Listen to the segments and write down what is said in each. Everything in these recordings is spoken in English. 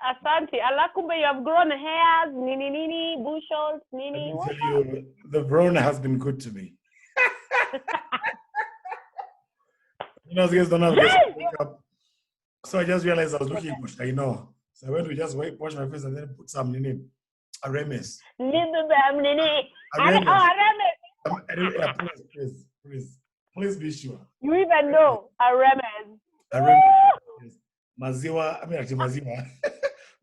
Asante. Alakumbe, you have grown hairs, nini, bushels, nini. Let me tell you, the brown has been good to me. You know, guys don't have guys wake up. So I just realized I was looking much, I know. So I went to just wash my face and then put some nini, a remes. Please be sure. You even know a remes. A remes. Yes. Maziwa, I mean actually maziwa.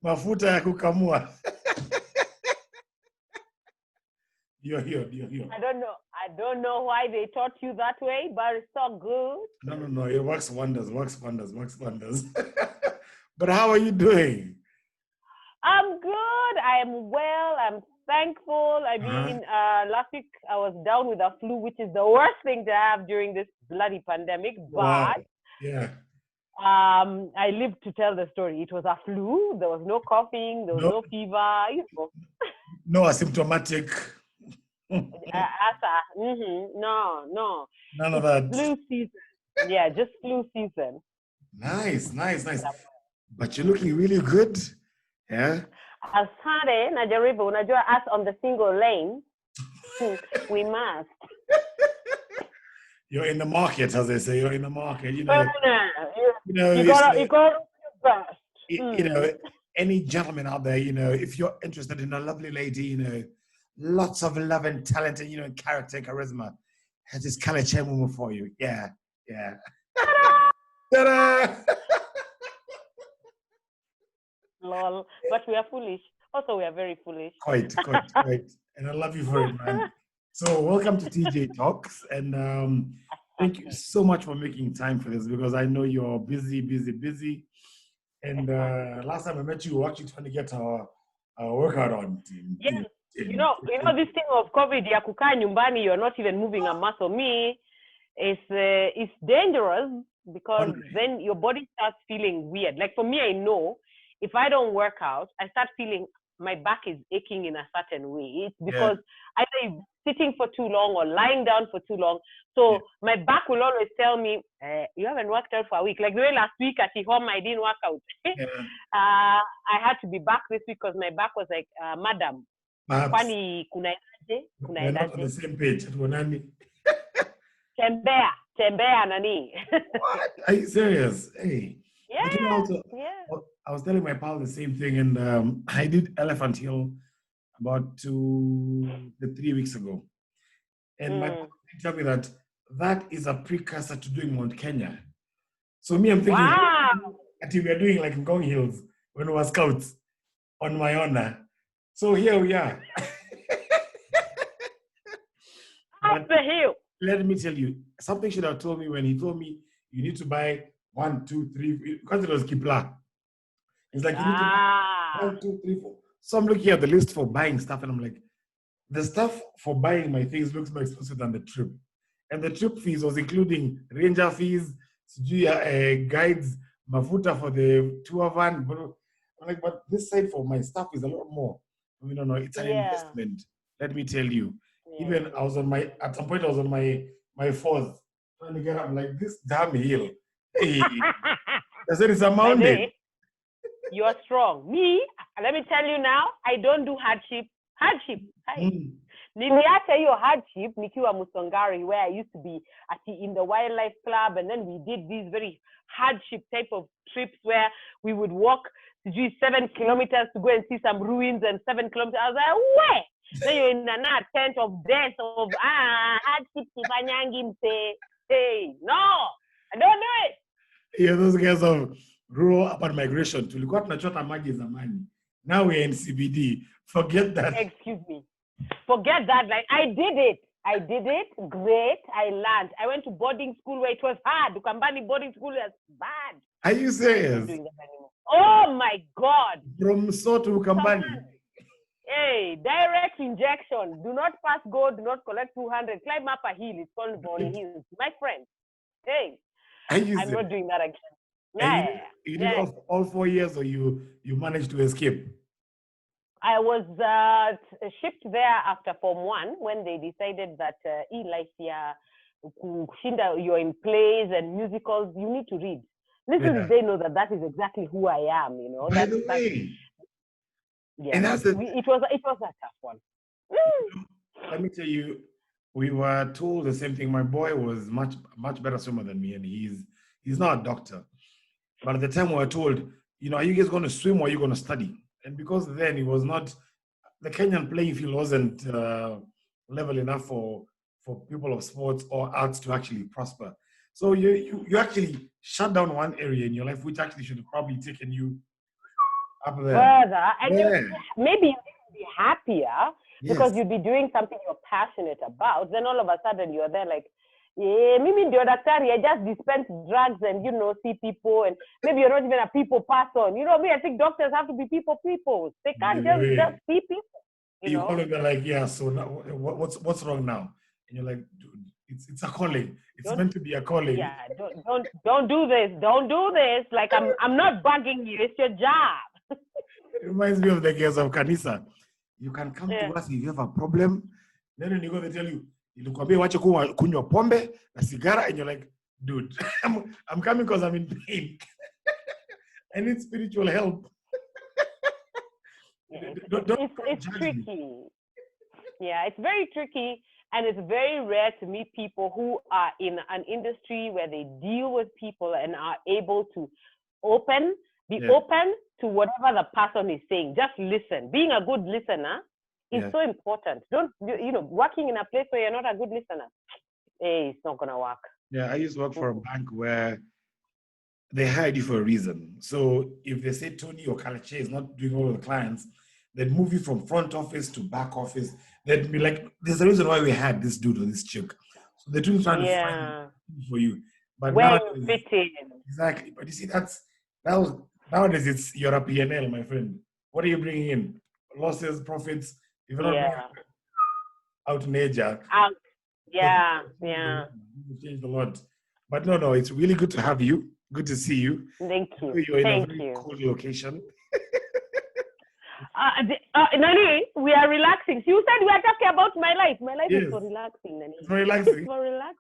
Mafuta ya kukamua. You're here. I don't know why they taught you that way, but it's so good. No. It works wonders. But how are you doing? I'm good. I am well. I'm thankful. I mean, last week I was down with a flu, which is the worst thing to have during this bloody pandemic. But wow. Yeah. I lived to tell the story. It was a flu. There was no coughing. There was no fever. You know. No asymptomatic. No. None of that. Flu season. Yeah, just flu season. Nice. But you're looking really good. Yeah. Asante najaribu, unajua us on the single lane. We must. You're in the market, as they say. You're in the market. You gotta do your best. You know, any gentleman out there, you know, if you're interested in a lovely lady, you know, lots of love and talent and, you know, character and charisma, has this Kalekye Mumo for you. Yeah. Ta-da! Lol. But we are foolish. Also, we are very foolish. Quite. And I love you for it, man. So welcome to TJ Talks. And thank you so much for making time for this, because I know you're busy. And last time I met you, we were actually trying to get our workout on. Yes. You know this thing of COVID, ya kukaa nyumbani, you're not even moving a muscle. Me, it's dangerous, because then your body starts feeling weird. Like for me, I know if I don't work out, I start feeling my back is aching in a certain way. It's because either sitting for too long or lying down for too long. So my back will always tell me, you haven't worked out for a week. Like the way last week at home, I didn't work out. I had to be back this week because my back was like, madam, kwani kunaendaje? We're not on the same page. Tembea nani. What? Are you serious? Hey. Yeah. But, you know, I was telling my pal the same thing, and I did Elephant Hill about 2 to 3 weeks ago. And my pal told me that is a precursor to doing Mount Kenya. So me, I'm thinking, that we were doing like Ngong Hills when we were scouts on my honor. So here we are. Up the hill. Let me tell you, something should have told me when he told me you need to buy 1, 2, 3, because it was Kipla. It's like you need to buy 1, 2, 3, 4. So I'm looking at the list for buying stuff, and I'm like, the stuff for buying my things looks more expensive than the trip. And the trip fees was including ranger fees, guides, mafuta for the tour van. I'm like, but this side for my stuff is a lot more. I mean, no, it's an investment. Let me tell you. Even at some point I was on my fourth, trying to get up like this damn hill. Hey, I said it's a mountain. You are strong. Me, let me tell you now, I don't do hardship. Niliacha hiyo hardship nikiwa Musongari, where I used to be in the wildlife club, and then we did these very hardship type of trips where we would walk 7 kilometers to go and see some ruins, and 7 kilometers. I was like, where? Then you're in a tent of death of hardship sifanyangi mse. Hey, no, I don't do it. Yeah, those guys of rural urban migration. Tulikuwa tunachota maji zamani. Now we're in CBD. Forget that. Excuse me. Forget that. Like I did it. Great. I learned. I went to boarding school where it was hard. Ukambani boarding school was bad. Are you serious? I'm not doing that anymore. Oh my God. From So to Ukambani. Hey, direct injection. Do not pass go. Do not collect 200. Climb up a hill. It's called Bonny Hills. My friend. Hey, I'm not doing that again. You did all 4 years, or you managed to escape? I was shipped there after Form 1 when they decided that life here, you're in plays and musicals, you need to read. Little did they know that is exactly who I am, you know. By the way. Yeah, and that's it was a tough one. Let me tell you, we were told the same thing. My boy was much better swimmer than me, and he's not a doctor. But at the time we were told, are you guys going to swim or are you going to study? And because then it was not, the Kenyan playing field wasn't level enough for people of sports or arts to actually prosper. So you actually shut down one area in your life, which actually should have probably taken you up there. Further, and maybe you'd be happier because you'd be doing something you're passionate about. Then all of a sudden you're there like, yeah, maybe the daktari, I just dispense drugs and, see people, and maybe you're not even a people person. I think doctors have to be people. They can't just see people. You call it like, yeah, so now, what's wrong now? And you're like, dude, it's a calling. It's meant to be a calling. Yeah, don't do this. Don't do this. Like, I'm not bugging you. It's your job. It reminds me of the case of Kanisa. You can come to us if you have a problem. Then when you go, they tell you, nilikwambia wache kunywa pombe na sigara, and you're like, dude, I'm coming because I'm in pain. I need spiritual help. It's tricky. Yeah, it's very tricky, and it's very rare to meet people who are in an industry where they deal with people and are able to be open to whatever the person is saying. Just listen. Being a good listener is so important. Don't working in a place where you're not a good listener, it's not gonna work. Yeah, I used to work for a bank where they hired you for a reason. So if they say Tony or Kalekye is not doing all of the clients, they'd move you from front office to back office. They'd be like, there's a reason why we had this dude or this chick. So they're trying to find for you. But where you fit in. Exactly. But you see, nowadays it's you're a P&L, my friend. What are you bringing in? Losses, profits. If you're not out nature. Yeah. You've changed a lot. But no, it's really good to have you. Good to see you. Thank you. You're in a very cool location. Nani, we are relaxing. You said we are talking about my life. My life is for relaxing, Nani. It's for relaxing. It's for relaxing.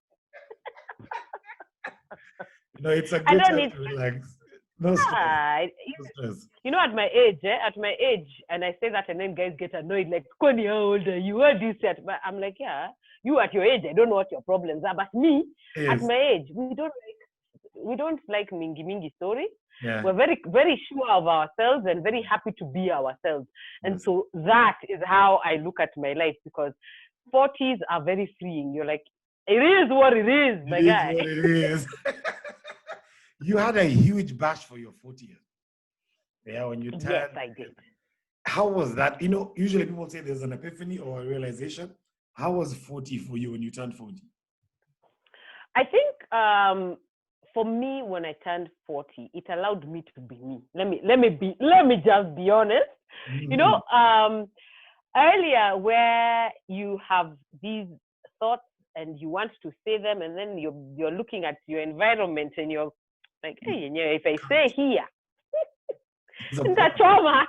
It's a good time to relax. No stress. At my age, and I say that, and then guys get annoyed, like, Connie, how old are you? What do you say? But I'm like, yeah, you at your age, I don't know what your problems are, but me, at my age, we don't like mingi story. Yeah. We're very, very sure of ourselves and very happy to be ourselves. And so that is how I look at my life, because 40s are very freeing. You're like, it is what it is, my guy. It is. You had a huge bash for your 40th. Yeah, when you turned. Yes, I did. How was that? Usually people say there's an epiphany or a realization. How was 40 for you when you turned 40? I think for me, when I turned 40, it allowed me to be me. Let me just be honest. Mm-hmm. Earlier, where you have these thoughts and you want to say them, and then you're looking at your environment and you're like, hey, if I stay here, it's a trauma.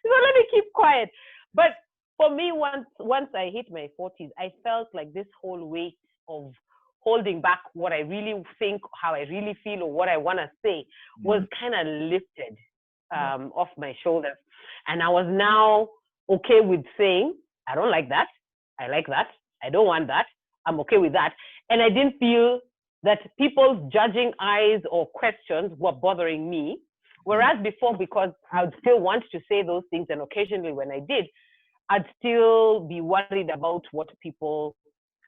So let me keep quiet. But for me, once I hit my 40s, I felt like this whole weight of holding back what I really think, how I really feel, or what I want to say was kind of lifted off my shoulders. And I was now okay with saying, I don't like that. I like that. I don't want that. I'm okay with that. And I didn't feel that people's judging eyes or questions were bothering me. Whereas before, because I would still want to say those things, and occasionally when I did, I'd still be worried about what people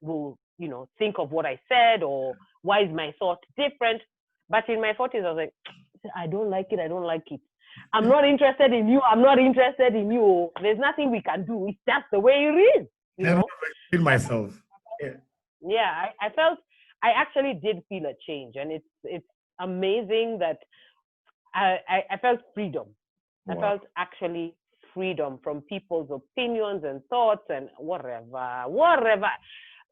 will, think of what I said, or why is my thought different. But in my 40s, I was like, I don't like it. I don't like it. I'm not interested in you. I'm not interested in you. There's nothing we can do. It's just the way it is. I've never myself. Yeah, I actually did feel a change, and it's amazing that I felt freedom. Wow. I felt actually freedom from people's opinions and thoughts and whatever.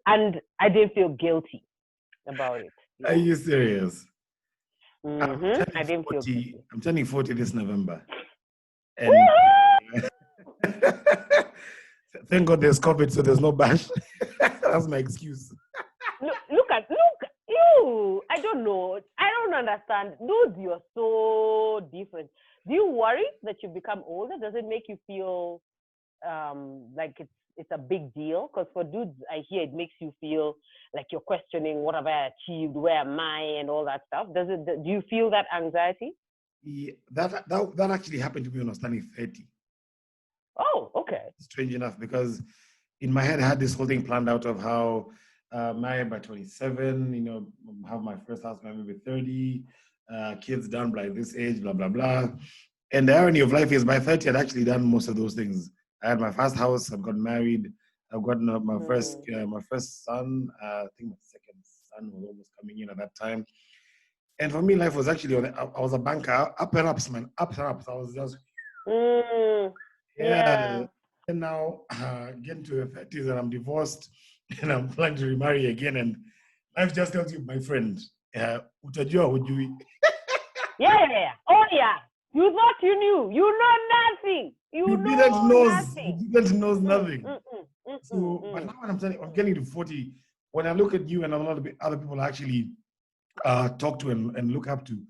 And I didn't feel guilty about it. Are you serious? Mm-hmm. I didn't feel guilty. I'm turning 40 this November. And thank God there's COVID, so there's no bash. That's my excuse. Look at you. I don't know understand. Dudes, you're so different. Do you worry that you become older? Does it make you feel like it's a big deal? Because for dudes, I hear it makes you feel like you're questioning what have I achieved, where am I, and all that stuff. Do you feel that anxiety? Yeah, that actually happened to me when I was turning 30. Oh, okay. Strange enough, because in my head I had this whole thing planned out of how married by 27, have my first house by maybe 30, kids done by this age, blah blah blah. And the irony of life is by 30 I'd actually done most of those things. I had my first house, I've got married, I've got my first son. I think my second son was almost coming in at that time. And for me, life was actually I was a banker, up and ups, man, ups and ups. I was just yeah. And now getting to the 30s and I'm divorced and I'm planning to remarry again. And life just tells you, my friend, utajua hujui. Yeah. Oh yeah. You thought you knew. You know nothing. You didn't know nothing. You didn't know nothing. But now when I'm getting to 40, when I look at you and a lot of other people actually talk to and look up to,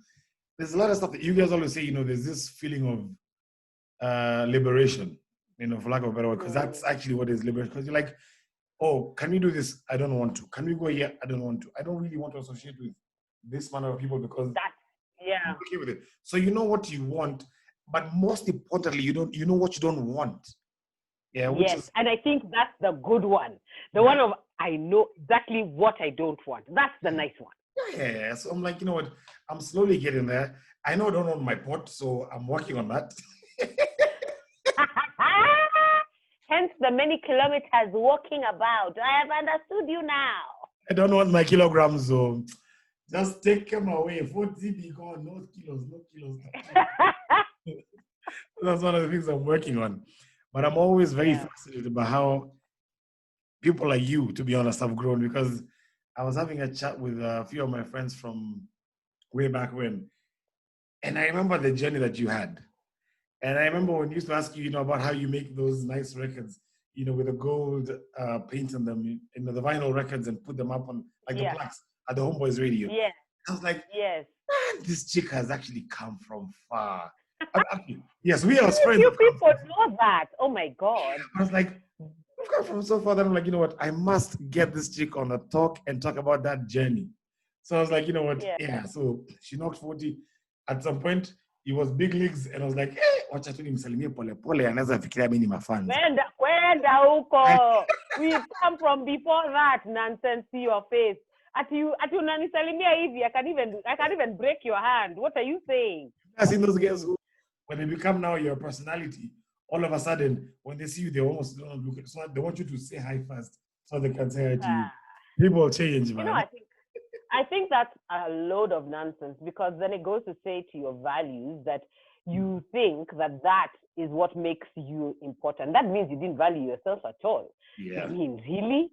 there's a lot of stuff that you guys always say, there's this feeling of liberation, for lack of a better word, because that's actually what is liberation. Because you're like, oh, can we do this? I don't want to. Can we go here? I don't want to. I don't really want to associate with this manner of people because I'm okay with it. So you know what you want, but most importantly, you know what you don't want. Yeah, and I think that's the good one. The one of I know exactly what I don't want. That's the nice one. Yeah. So I'm like, you know what? I'm slowly getting there. I know I don't want my pot, so I'm working on that. Hence the many kilometers walking about. I have understood you now. I don't want my kilograms, so just take them away. 40 be gone. No kilos. That's one of the things I'm working on. But I'm always very fascinated by how people like you, to be honest, have grown, because I was having a chat with a few of my friends from way back when, and I remember the journey that you had. And I remember when you used to ask you, about how you make those nice records, with the gold paint on them, the vinyl records, and put them up on the plaques at the Homeboys Radio. Yeah. I was like, man, this chick has actually come from far. Yes, we are friends. Few people know that. Oh my God. I was like, we've come from so far that I'm like, you know what? I must get this chick on the talk and talk about that journey. So I was like, you know what? Yeah. So she knocked 40. At some point, it was big leagues, and I was like, hey, wacha tu nimsalimie pole pole, anaweza fikiria mimi ni mafans. Kwenda huko. We come from before that nonsense to your face. At you unanisalimia hivi, I can't even break your hand. What are you saying? I've seen those girls who, when they become now your personality, all of a sudden, when they see you, they almost don't look at. So they want you to say hi first, so they can say hi to you. People change, man. I think that's a load of nonsense, because then it goes to say to your values that you think that is what makes you important. That means you didn't value yourself at all. Yeah. I mean, really?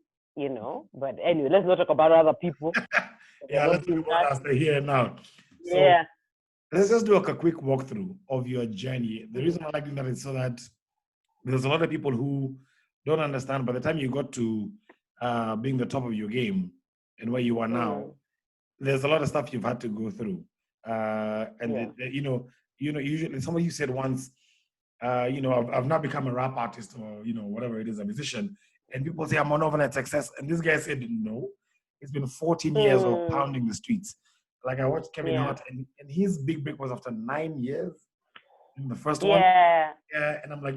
But anyway, let's not talk about other people. Let's talk about us here now. So, let's just do a quick walkthrough of your journey. The reason I like doing that is so that there's a lot of people who don't understand by the time you got to being the top of your game and where you are now, there's a lot of stuff you've had to go through. Usually somebody said once, I've now become a rap artist, or, whatever it is, a musician. And people say I'm an overnight success. And this guy said, no, it's been 14 years of pounding the streets. Like I watched Kevin Hart, and his big break was after 9 years in the first one. And I'm like,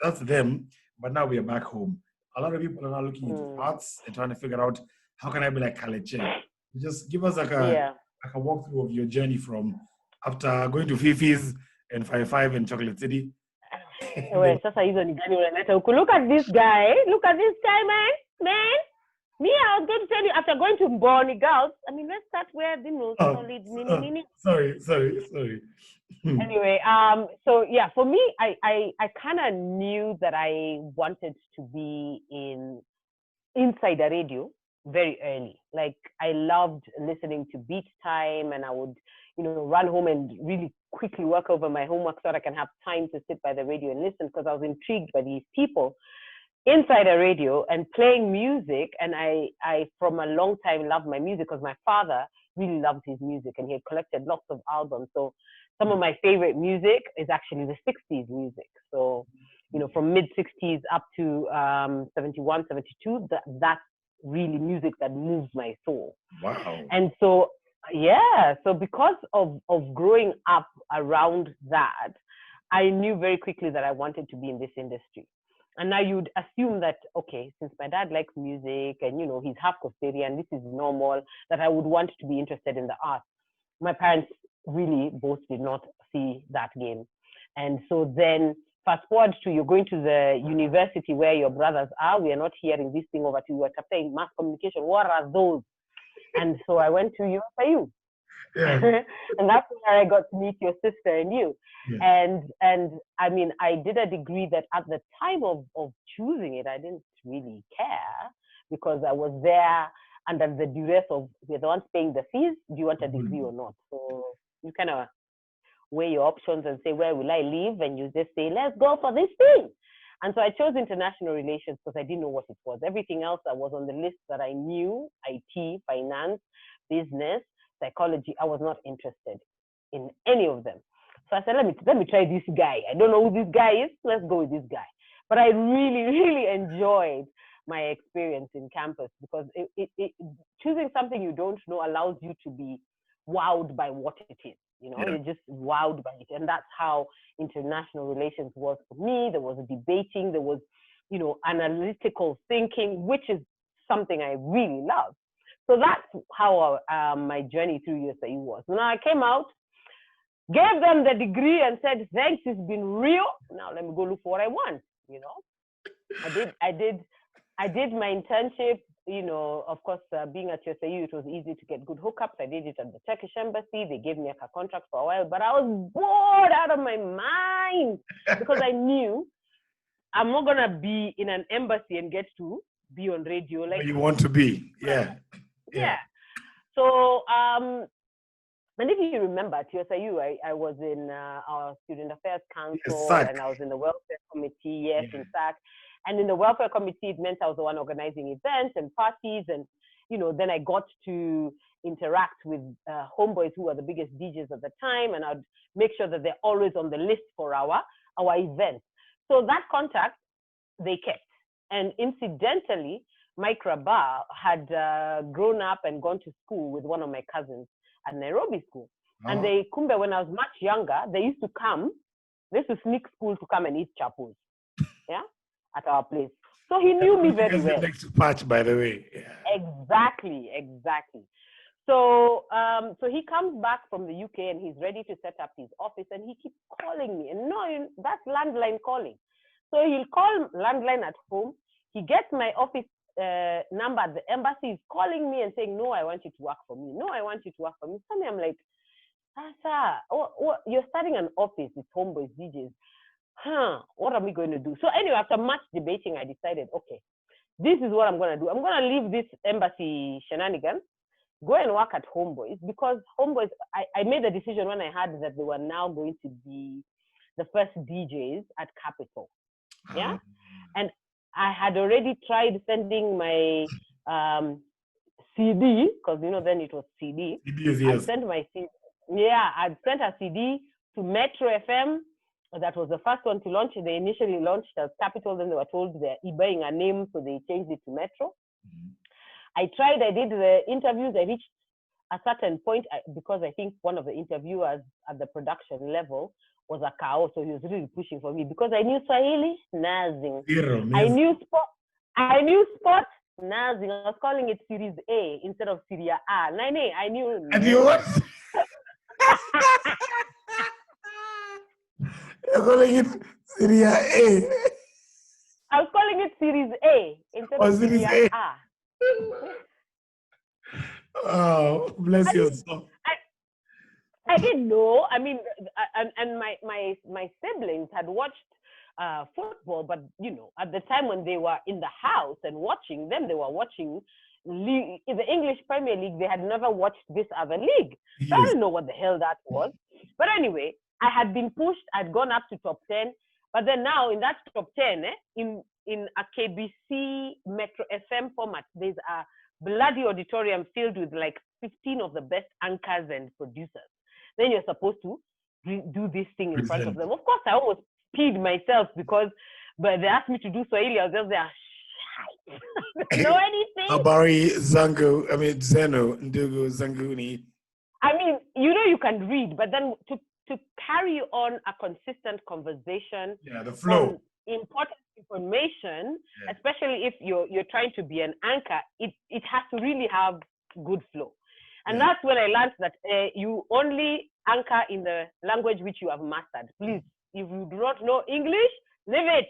that's them. But now we are back home. A lot of people are now looking into arts and trying to figure out, how can I be like Kalekye? Just give us like a walkthrough of your journey from after going to Fifi's and 5 and Chocolate City. Look at this guy. Look at this guy, man. Me, I was going to tell you, after going to Mboni Girls, let's start where the most solid. Sorry. Anyway, for me, I kind of knew that I wanted to be inside the radio very early. Like, I loved listening to Beat Time, and I would, run home and really quickly work over my homework so that I can have time to sit by the radio and listen, because I was intrigued by these people inside a radio and playing music. And I from a long time loved my music, because my father really loved his music, and he had collected lots of albums. So some of my favorite music is actually the 60s music. So, from mid 60s up to 71, 72, that's really music that moves my soul. Wow. And so, so because of growing up around that, I knew very quickly that I wanted to be in this industry. And now you'd assume that, okay, since my dad likes music and, he's half Costarian, this is normal, that I would want to be interested in the arts. My parents really both did not see that game. And so then fast forward to you're going to the university where your brothers are. We are not hearing this thing over to you. Are saying mass communication. What are those? And so I went to UFIU. Yeah. And that's where I got to meet your sister and you. Yeah. And I mean, I did a degree that at the time of choosing it, I didn't really care, because I was there under the duress of, we're the ones paying the fees. Do you want a degree or not? So you kind of weigh your options and say, where will I live? And you just say, let's go for this thing. And so I chose international relations because I didn't know what it was. Everything else that was on the list that I knew, IT, finance, business, psychology, I was not interested in any of them. So I said, let me try this guy. I don't know who this guy is. Let's go with this guy. But I really, really enjoyed my experience in campus, because choosing something you don't know allows you to be wowed by what it is. You're just wowed by it. And that's how international relations was for me. There was debating, there was, analytical thinking, which is something I really love. So that's how my journey through USIU was. Now I came out, gave them the degree and said, thanks, it's been real. Now let me go look for what I want. I did my internship. Of course, being at USIU, it was easy to get good hookups. I did it at the Turkish embassy. They gave me a contract for a while, but I was bored out of my mind, because I knew I'm not gonna be in an embassy and get to be on radio like you want to be. Yeah. So and if you remember, at USIU, I was in our Student Affairs Council, and I was in the Welfare Committee, in fact. And in the Welfare Committee, it meant I was the one organizing events and parties. And, then I got to interact with homeboys who were the biggest DJs at the time. And I'd make sure that they're always on the list for our events. So that contact, they kept. And incidentally, Mike Rabah had grown up and gone to school with one of my cousins at Nairobi School. And they, when I was much younger, they used to sneak school to come and eat chapus, at our place. So he knew me very well. Next to Patch, by the way. Yeah. Exactly. So so he comes back from the UK and he's ready to set up his office, and he keeps calling me. And no, that's landline calling. So he'll call landline at home. He gets my office number at the embassy. He's calling me and saying, no, I want you to work for me. No, I want you to work for me. Suddenly I'm like, you're starting an office with homeboys, DJs. What are we going to do? So anyway, after much debating, I decided, okay, this is what I'm going to do. I'm going to leave this embassy shenanigans, go and work at homeboys, because homeboys, I made a decision when I heard that they were now going to be the first DJs at Capitol. Yeah. And I had already tried sending my CD, because then it was CD. I sent my CD. Yeah, I'd sent a CD to Metro FM. That was the first one to launch. They initially launched as Capitol, then they were told they're buying a name, so they changed it to Metro. I did the interviews. I reached a certain point, because I think one of the interviewers at the production level was a Kao, so he was really pushing for me, because I knew Swahili, nothing. I knew sport, nothing. I was calling it Series A instead of Serie A. I knew. And you what? You're calling it Serie A. I was calling it Series A instead of Serie A. Oh, bless your soul. I didn't know. I mean, and my siblings had watched football, but at the time when they were in the house and watching them, they were watching in the English Premier League. They had never watched this other league. So I didn't know what the hell that was. But anyway, I had been pushed. I'd gone up to top 10. But then now in that top 10, in a KBC Metro FM format, there's a bloody auditorium filled with like 15 of the best anchors and producers. Then you're supposed to do this thing in front of them. Of course, I almost peed myself but they asked me to do Swahili. I was just there, know anything? Habari Zangu, Zeno, Ndugu Zanguni. I mean, you can read, but then to carry on a consistent conversation, the flow, important information, especially if you're trying to be an anchor, it has to really have good flow. And that's when I learned that you only anchor in the language which you have mastered. Please, if you do not know English, leave it.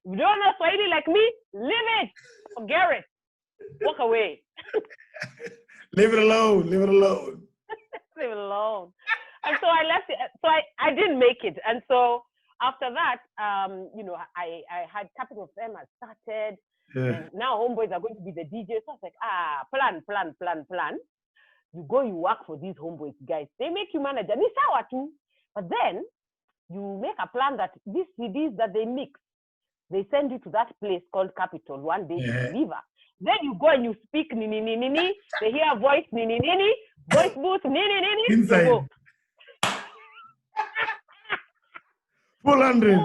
If you don't know Swahili like me, leave it. Forget it. Walk away. Leave it alone. Leave it alone. Leave it alone. And so I left it. So I didn't make it. And so after that, I had Capital of them. I started. And now homeboys are going to be the DJs. So I was like, plan. You go, you work for these homeboys, guys. They make you manager. But then you make a plan that these CDs that they mix, they send you to that place called Capital one day to deliver. Then you go and you speak nini nini nini. They hear a voice nini nini, voice booth nini nini. Inside. Full 100.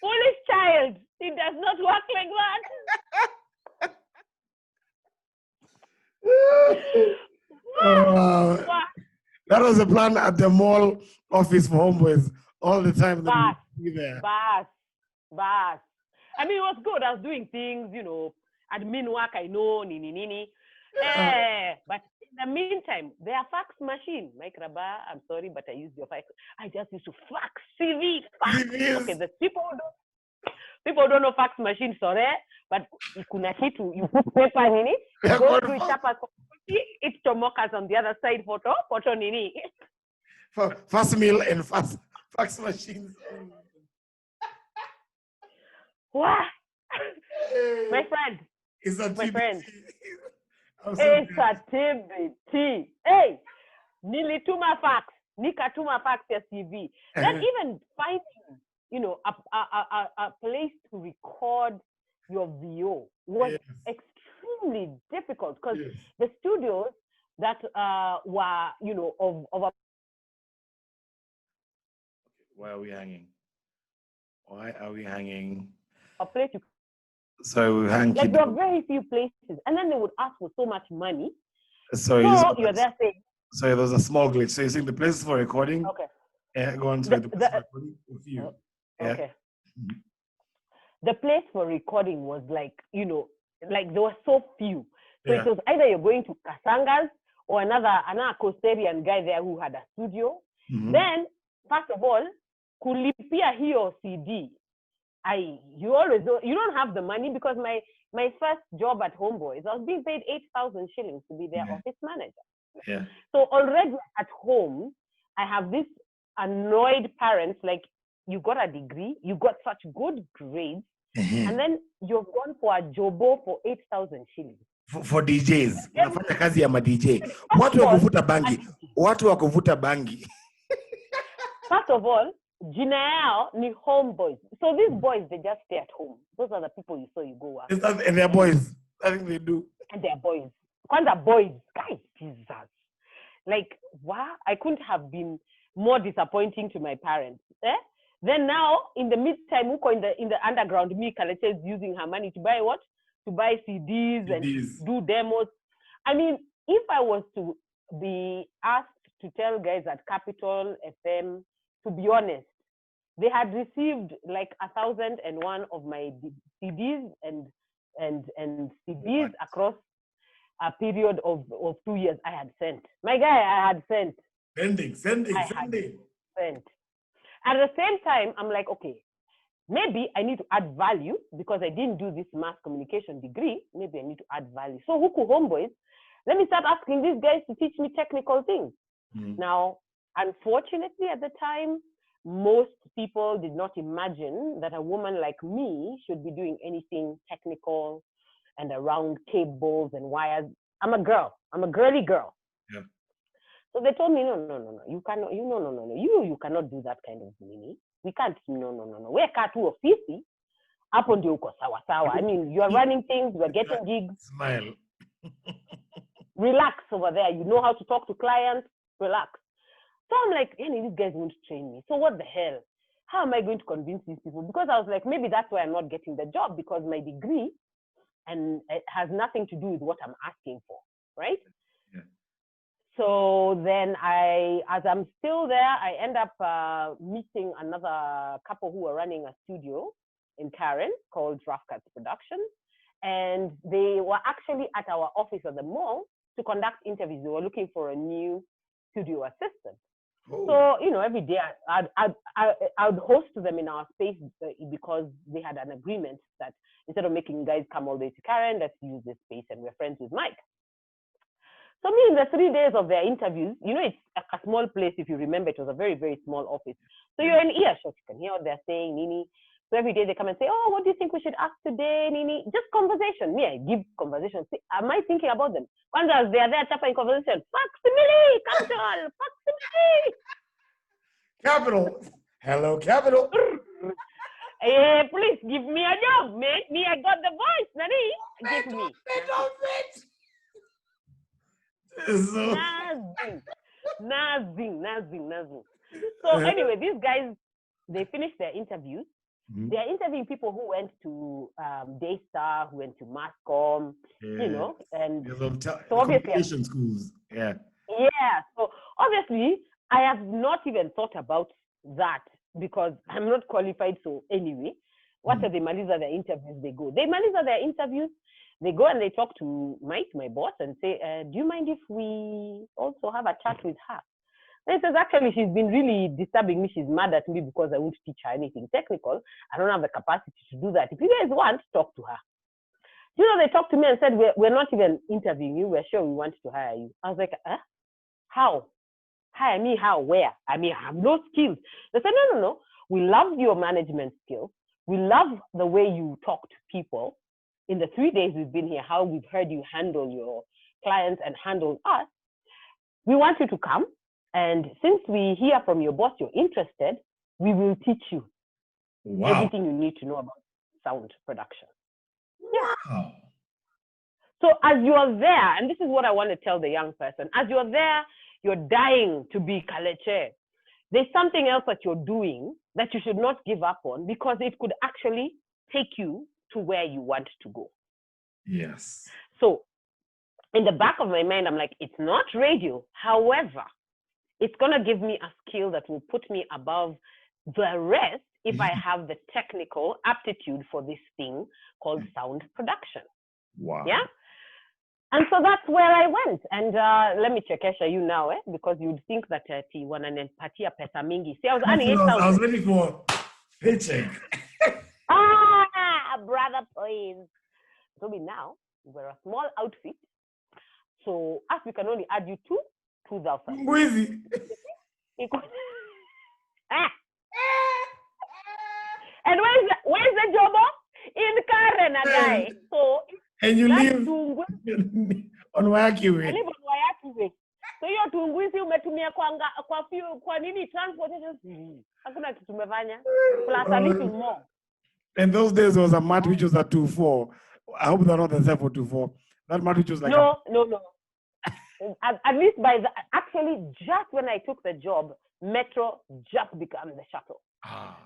Foolish child. It does not work like that. That was the plan at the mall office for homeboys all the time. Bas. I mean, it was good. I was doing things, admin work, I know, nini. But in the meantime, their fax machine, Mike Rabah, I'm sorry, but I used your fax. I just used to fax CV. Okay, the people don't know fax machine, sorry, but you put paper in it, go to Chapa, it's Tomokas on the other side, photo nini. Facsimiles and fax machines. What? My friend. It's a my friend. It's a TBT. Hey, nilituma fax. Nikatuma fax ya CV. Then even finding, a place to record your VO was extremely difficult because the studios that were, of a... Why are we hanging? A place you... So we hang. Like there are very few places, and then they would ask for so much money. So you're there saying... So there was a small glitch. So you're saying the places for recording? Okay. Go on to the place for recording with you. Okay. Mm-hmm. The place for recording was like, there were so few. So it was either you're going to Kasanga's or another Costarian guy there who had a studio. Mm-hmm. Then, first of all, kulipia hiyo CD. You don't have the money because my first job at Homeboys, I was being paid 8,000 shillings to be their office manager. Yeah. So already at home, I have this annoyed parents, like, you got a degree, you got such good grades, and then you've gone for a jobo for 8,000 shillings. For DJs. Unafanya kazi ya ma-DJ. Watu wa kuvuta bangi. First of all, jina yao ni homeboys. So these boys, they just stay at home. Those are the people you saw you go work. And they're boys. I think they do. And they're boys. Kwanza boys. Guys, Jesus. Like, wow, I couldn't have been more disappointing to my parents. Then now, in the meantime, in the underground, Kalekye is using her money to buy what? To buy CDs and do demos. I mean, if I was to be asked to tell guys at Capital FM, to be honest, they had received like 1,001 of my CDs and CDs across a period of 2 years. I had sent. My guy, I had sent. Sending. At the same time, I'm like, okay, maybe I need to add value because I didn't do this mass communication degree. Maybe I need to add value. So Huku Homeboys, let me start asking these guys to teach me technical things. Mm-hmm. Now, unfortunately, at the time, most people did not imagine that a woman like me should be doing anything technical and around cables and wires. I'm a girl. I'm a girly girl. Yeah. So they told me, no, you cannot, you cannot do that kind of mini. We can't, no. We're katu ofisi, hapo ndio uko sawa. I mean, you are running things, you are getting gigs. Smile. Relax over there. You know how to talk to clients. Relax. So I'm like, hey, these guys won't train me. So what the hell? How am I going to convince these people? Because I was like, maybe that's why I'm not getting the job, because my degree and it has nothing to do with what I'm asking for, right? Yeah. So then as I'm still there, I end up meeting another couple who were running a studio in Karen called Rough Cuts Productions. And they were actually at our office at the mall to conduct interviews. They were looking for a new studio assistant. Oh. So, you know, every day I'd host them in our space because they had an agreement that instead of making guys come all the way to Karen, let's use this space, and we're friends with Mike. So me, in the 3 days of their interviews, you know, it's a small place. If you remember, it was a very, very small office. So you're in earshot. You can hear what they're saying, Nini. So every day they come and say, oh, what do you think we should ask today, Nini? Just conversation. Me, I give conversation. See, am I thinking about them? Once they are there, tapping conversation. Facsimiles, capital, Facsimiles. Capital. Hello, capital. Please give me a job, mate. Me, I got the voice, Nani. Give me. Nothing. So anyway, these guys, they finished their interviews. Mm-hmm. They're interviewing people who went to Daystar, who went to Masscom, you know, and so obviously schools. Yeah. So obviously, I have not even thought about that because I'm not qualified. So anyway, after they maliza their interviews, they go. They maliza their interviews. They go and they talk to Mike, my boss, and say, do you mind if we also have a chat with her? And he says, actually, she's been really disturbing me. She's mad at me because I won't teach her anything technical. I don't have the capacity to do that. If you guys want, talk to her. You know, they talked to me and said, we're not even interviewing you. We're sure we want to hire you. I was like, how? Hire me how? Where? I mean, I have no skills. They said, no. We love your management skills. We love the way you talk to people. In the 3 days we've been here, how we've heard you handle your clients and handle us. We want you to come. And since we hear from your boss, you're interested, we will teach you everything you need to know about sound production. Wow. So as you are there, and this is what I want to tell the young person, as you're there, you're dying to be Kalekye. There's something else that you're doing that you should not give up on because it could actually take you to where you want to go. Yes. So in the back of my mind, I'm like, it's not radio. However, it's going to give me a skill that will put me above the rest if I have the technical aptitude for this thing called sound production. Wow. Yeah? And so that's where I went. And let me check you now, because you'd think that wananipatia pesa mingi. See, I was ready for paycheck. Brother, please. So now, we're a small outfit. So as we can only add you 2,000. Wheezy. And where's the job? In Karen, guy. So and you live on Wayakiwe. I live on Wayakiwe. So you're to Ngwisi umetumia kwa nini transportation? Hakuna kitu tumefanya. Plus a little more. In those days, there was a mat which was a 2-4. I hope they're not the same for 2-4. That mat which was like no. At least actually, just when I took the job, Metro just became the shuttle.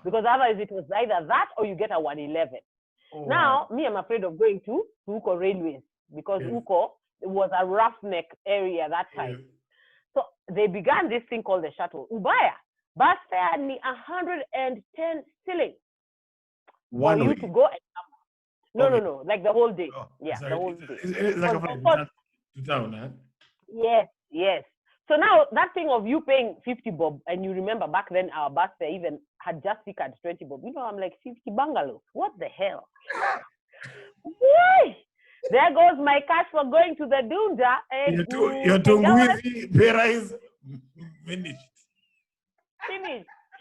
Because otherwise it was either that or you get a 111. Now, me, I'm afraid of going to Uko Railways because Uko was a roughneck area that time. So they began this thing called the shuttle. Ubaya, bus fare ni 110 shillings for you to go and come. No, like the whole day. The whole day. It's like to town, huh? Yes. So now that thing of you paying 50 bob, and you remember back then our bus fare even had just figured 20 bob. You know, I'm like 50 bungalows. What the hell? There goes my cash for going to the Dunda. Your Tungwizi Pera is finished.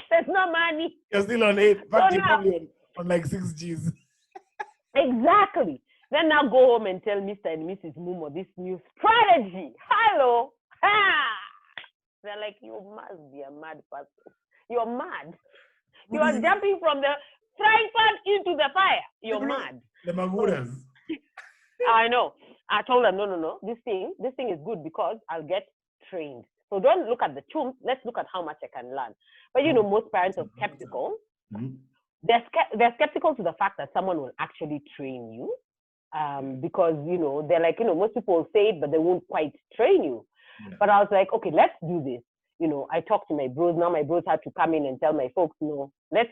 There's no money. You're still on 8, probably on like 6 Gs. Exactly. Then now go home and tell Mr. and Mrs. Mumo this new strategy. Hello. They're like, you must be a mad person. You're mad. You are jumping from the frying pan into the fire. You're mad. The Maguras. I know. I told them, no, this thing is good because I'll get trained. So don't look at the chump, let's look at how much I can learn. But most parents are skeptical. Mm-hmm. They're skeptical to the fact that someone will actually train you. Because, they're like, most people say it, but they won't quite train you. Yeah. But I was like, okay, let's do this. I talked to my bros. Now my bros had to come in and tell my folks, no, let's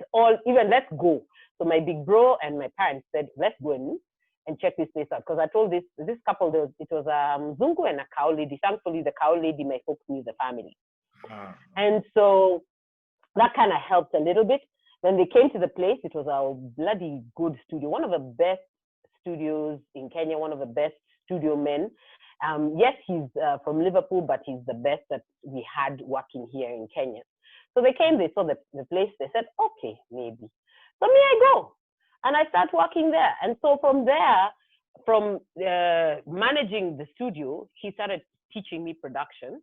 go. So my big bro and my parents said, let's go and check this place out. Because I told this couple, it was Zungu and a cow lady. Thankfully, the cow lady, my folks knew the family. And so that kind of helped a little bit. When they came to the place, it was a bloody good studio. One of the best studios in Kenya, one of the best studio men. Yes, he's from Liverpool, but he's the best that we had working here in Kenya. So they came, they saw the place, they said, okay, maybe. So me, I go. And I start working there. And so from there, from managing the studio, he started teaching me production.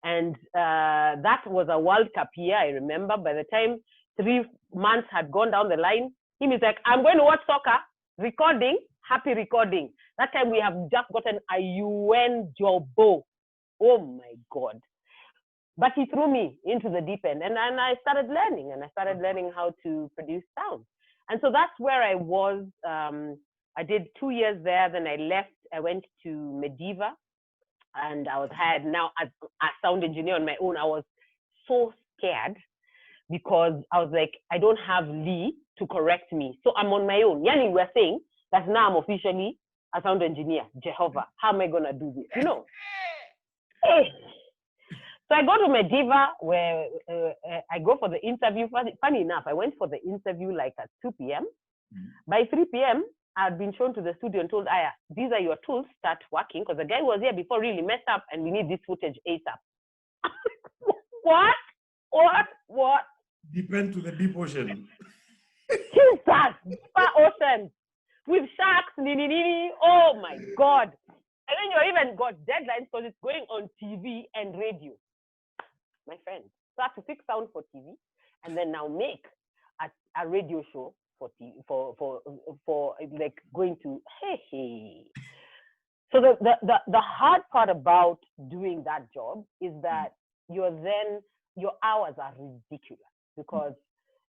And that was a World Cup year, I remember. By the time 3 months had gone down the line, he was like, I'm going to watch soccer, recording, happy recording. That time we have just gotten a UN jobo. Oh my God. But he threw me into the deep end and I started learning how to produce sound. And so that's where I was. I did 2 years there. Then I left. I went to Mediva and I was hired now as a sound engineer on my own. I was so scared because I was like, I don't have Lee to correct me. So I'm on my own. Yani, we're saying that now I'm officially a sound engineer. Jehovah, how am I going to do this? Hey. So I go to Mediva where I go for the interview. Funny enough, I went for the interview like at 2 p.m. By 3 p.m., I had been shown to the studio and told, Aya, these are your tools, start working. Because the guy was here before really messed up and we need this footage ASAP. What? Deep into the deep ocean. Jesus, deeper ocean. With sharks, oh my God. And then you even got deadlines because it's going on TV and radio. My friend. So I have to fix sound for TV and then now make a radio show for TV, for like going to, hey. So the hard part about doing that job is that your hours are ridiculous because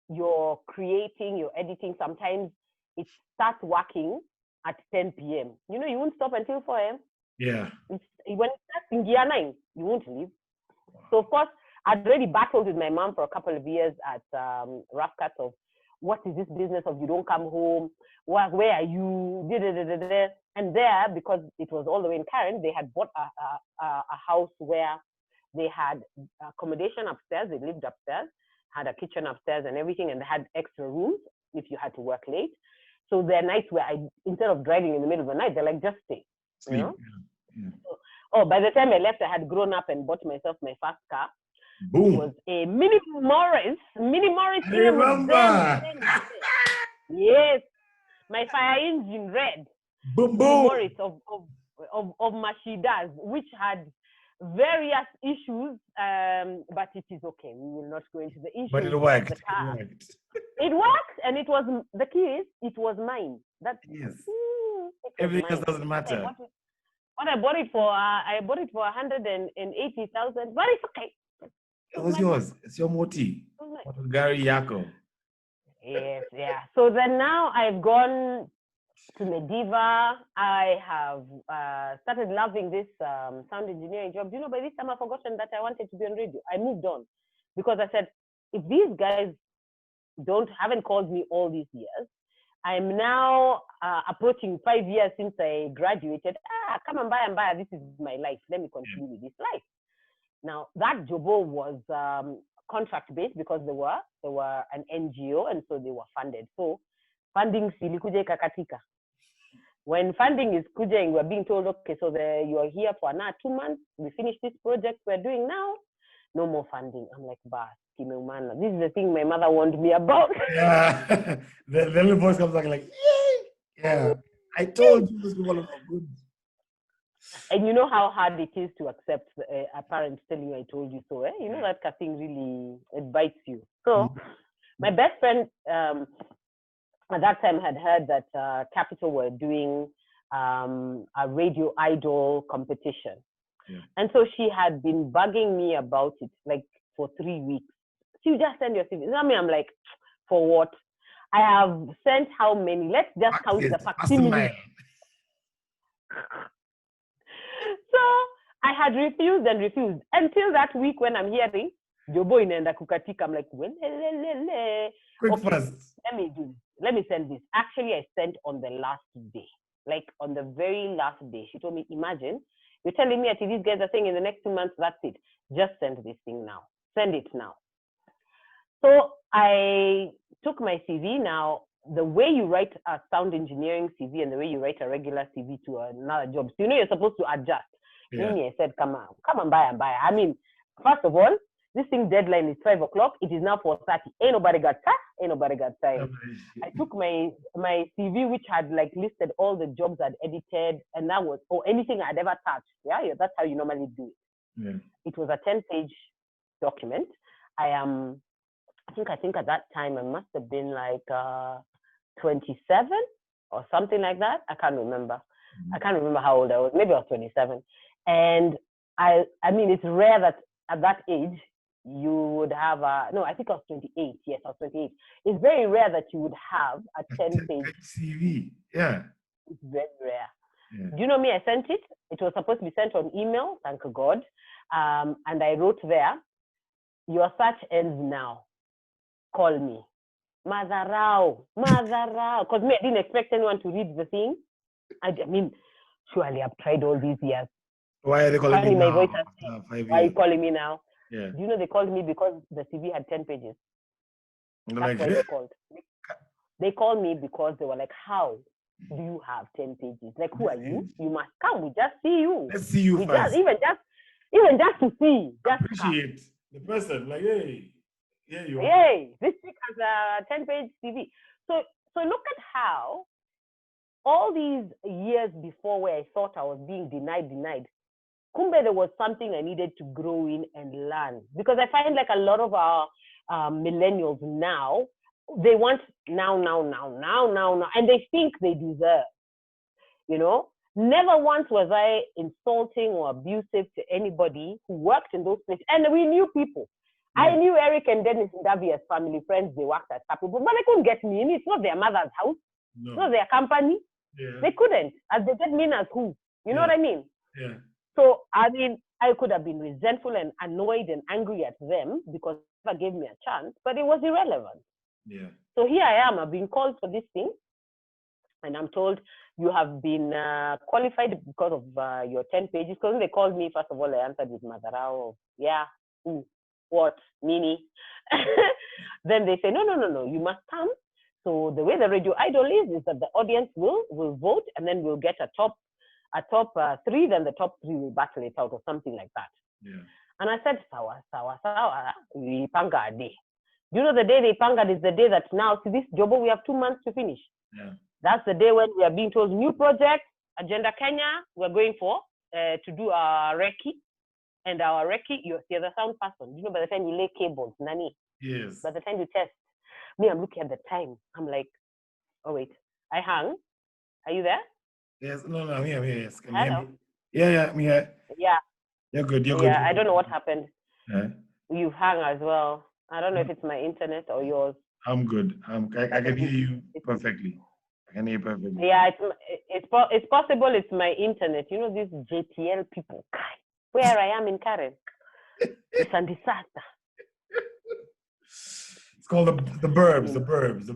you're creating, you're editing. Sometimes it starts working at 10 p.m. You won't stop until 4 a.m. Yeah. When it starts in gear 9, you won't leave. So of course, I'd already battled with my mom for a couple of years at Rough Cuts of what is this business of you don't come home? Where are you? And there, because it was all the way in Karen, they had bought a house where they had accommodation upstairs. They lived upstairs, had a kitchen upstairs and everything, and they had extra rooms if you had to work late. So there are nights where instead of driving in the middle of the night, they're like, just stay. Sleep. Yeah. So, by the time I left, I had grown up and bought myself my first car. Boom. It was a Mini Morris. I remember. Yes. My fire engine red. Boom, boom. Morris of Mashidas, which had various issues, but it is okay. We will not go into the issues. But it worked. It worked, and it was the key is it was mine. Yes. Everything else doesn't matter. What I bought it for, I bought it for 180,000, but it's okay. It was yours. It's your moti. Gary Yako. Yes, yeah. So then now I've gone to Mediva. I have started loving this sound engineering job. By this time I've forgotten that I wanted to be on radio. I moved on because I said, if these guys haven't called me all these years, I'm now approaching 5 years since I graduated. Come and buy. This is my life. Let me continue with this life. Now that jobo was contract based because they were an NGO and so they were funded. So funding silikuje kakatika. When funding is kujeng, we're being told, okay, so you are here for another 2 months. We finish this project we're doing now. No more funding. I'm like, bah, this is the thing my mother warned me about. Yeah. the little voice comes back like, yay! Yeah. I told you this people are good. And you know how hard it is to accept a parent telling you, I told you so. You know that kind of thing really, it bites you. So my best friend at that time had heard that Capital were doing a radio idol competition. Yeah. And so she had been bugging me about it like for 3 weeks. You just send your CV. I mean, I'm like, for what? I have sent how many? Let's just count the facsimiles. So I had refused and refused until that week when I'm hearing Jobo inaenda kukatika. I'm like, Quick fast. Let me send this. Actually, I sent on the last day, like on the very last day. She told me, imagine you're telling me that these guys are saying in the next 2 months, that's it. Just send this thing now. Send it now. So I took my CV. Now, the way you write a sound engineering CV and the way you write a regular CV to another job, so you're supposed to adjust. Yeah. I said, come on, buy. I mean, first of all, this thing deadline is 5 o'clock. It is now 4:30. Ain't nobody got time. I took my CV, which had like listed all the jobs I'd edited, and that was, anything I'd ever touched. Yeah, that's how you normally do it. Yeah. It was a 10-page document. I think at that time I must have been like 27 or something like that. I can't remember. I can't remember how old I was. Maybe I was 27. And I mean, it's rare that at that age you would have no, I think I was 28. Yes, I was 28. It's very rare that you would have a 10-page CV. Yeah. It's very rare. Yeah. Do you know me? I sent it. It was supposed to be sent on email, thank God. And I wrote there, your search ends now. Call me. Mazarao. Because me, I didn't expect anyone to read the thing. I mean, surely I've tried all these years. Why are they calling me now? Voice why are you calling me now? Yeah. Do you know they called me because the CV had 10 pages? That's why they called. They called me because they were like, how do you have 10 pages? Like, who are you? You must come. We just see you. Let's see you first. Even just to see. Just appreciate the person. Like, hey, here you are. Hey, this chick has a 10-page CV. So look at how all these years before where I thought I was being denied, kumbe there was something I needed to grow in and learn. Because I find like a lot of our millennials now, they want now, and they think they deserve, you know? Never once was I insulting or abusive to anybody who worked in those places. And we knew people. Yeah. I knew Eric and Dennis Ndavi as family friends. They worked at Tapu, but they couldn't get me in. It's not their mother's house. No. It's not their company. Yeah. They couldn't. As they get me in as who? You know what I mean? Yeah. So, I mean, I could have been resentful and annoyed and angry at them because they never gave me a chance, but it was irrelevant. Yeah. So here I am. I've been called for this thing. And I'm told you have been qualified because of your 10 pages. Because when they called me, first of all, I answered with Mazarao. Yeah. What? Nini? Then they say, no, you must come. So the way the radio idol is that the audience will vote, and then we'll get a top 3, then the top 3 will battle it out or something like that. Yeah. And I said, sawa, we panga a day. Do you know the day they pangad is the day that now, see this job, we have 2 months to finish. Yeah. That's the day when we are being told new project, Agenda Kenya, we're going for to do our recce. And our recce, you're the sound person. You know, by the time you lay cables, nani. Yes. By the time you test, me, I'm looking at the time. I'm like, oh wait, I hung. Are you there? Yes. No, I'm here. Yes. Can Hello. you hear me? Yeah, I'm here. Yeah. You're good. Yeah, I don't know what happened. Yeah. You've hung as well. I don't know if it's my internet or yours. I'm good. I can hear you perfectly. I can hear you perfectly. Yeah, it's possible it's my internet. You know, these JTL people. Where I am in Karen, it's a disaster. It's called the burbs. The burbs.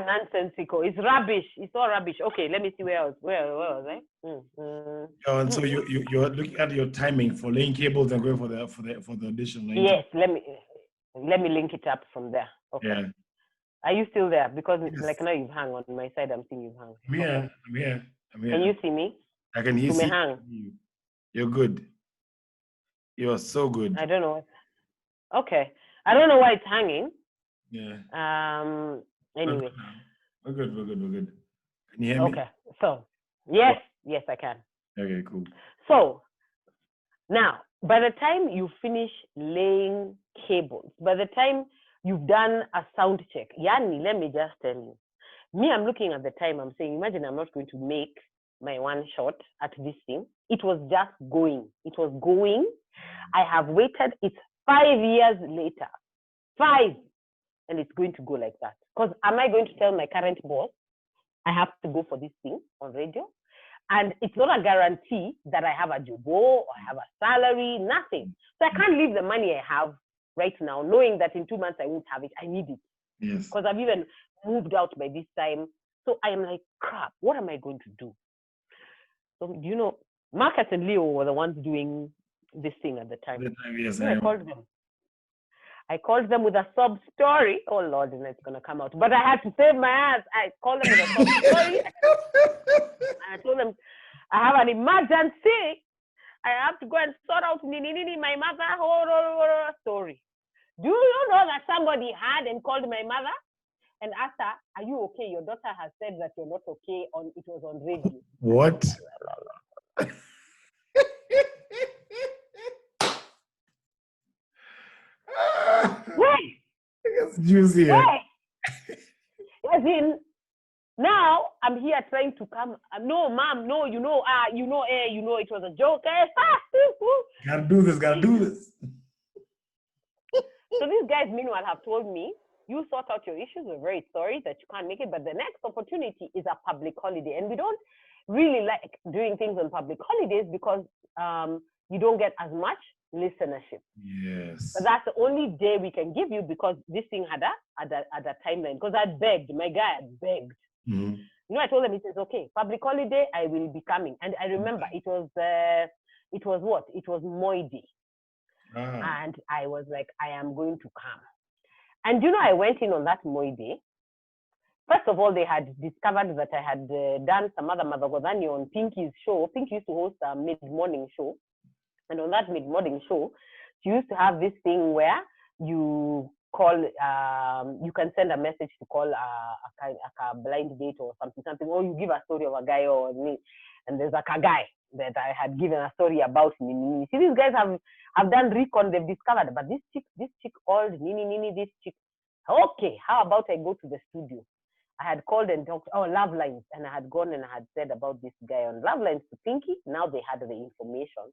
Nonsensical. It's rubbish. It's all rubbish. Okay, let me see where else. Where was I? And so you're looking at your timing for laying cables and going for the audition. Yes, let me link it up from there. Okay. Yeah. Are you still there? Because yes. Like now you've hung on my side. I'm seeing you've hung. I'm here. Can you see me? I can hear you. You're good. You're so good. I don't know. Okay. I don't know why it's hanging. Yeah. Anyway. We're good. Can you hear me? Okay. So, yes, I can. Okay, cool. So, now, by the time you finish laying cables, by the time you've done a sound check, Yani, let me just tell you. Me, I'm looking at the time, I'm saying, imagine I'm not going to make my one shot at this thing. It was just going. It was going. I have waited. It's 5 years later. 5. And it's going to go like that. Because am I going to tell my current boss I have to go for this thing on radio? And it's not a guarantee that I have a job or I have a salary, nothing. So I can't leave the money I have right now, knowing that in 2 months I won't have it. I need it. Yes. Because I've even moved out by this time. So I am like, crap, what am I going to do? So, you know, Marcus and Leo were the ones doing this thing at the time. Yes, so I called them. I called them with a sob story. Oh, Lord, and it's going to come out. But I had to save my ass. I called them with a sob story. I told them, I have an emergency. I have to go and sort out my mother horror story. Do you know that somebody had and called my mother and asked her, are you okay? Your daughter has said that you're not okay. It was on radio. What? Wait! It's juicy. Wait! As in, now I'm here trying to come. No, mom, no, it was a joke. Gotta do this. So these guys, meanwhile, have told me, you sort out your issues. We're very sorry that you can't make it, but the next opportunity is a public holiday. And we don't really like doing things on public holidays because you don't get as much listenership. Yes. But that's the only day we can give you because this thing had a timeline. Because I begged, my guy had begged. Mm-hmm. You know, I told him, he says, okay, public holiday, I will be coming. And I remember it was what? It was Moi Day. Ah. And I was like, I am going to come. And you know, I went in on that Moi Day. First of all, they had discovered that I had done some other Madagodani on Pinky's show. Pinky used to host a mid-morning show. And on that mid-morning show, she used to have this thing where you call, you can send a message to call a blind date or something, or you give a story of a guy or me. And there's like a guy that I had given a story about Nini. See, these guys have done recon, they've discovered, but this chick called Nini, this chick. Okay, how about I go to the studio? I had called and talked, Love Lines, and I had gone and I had said about this guy on Love Lines to Pinky. Now they had the information.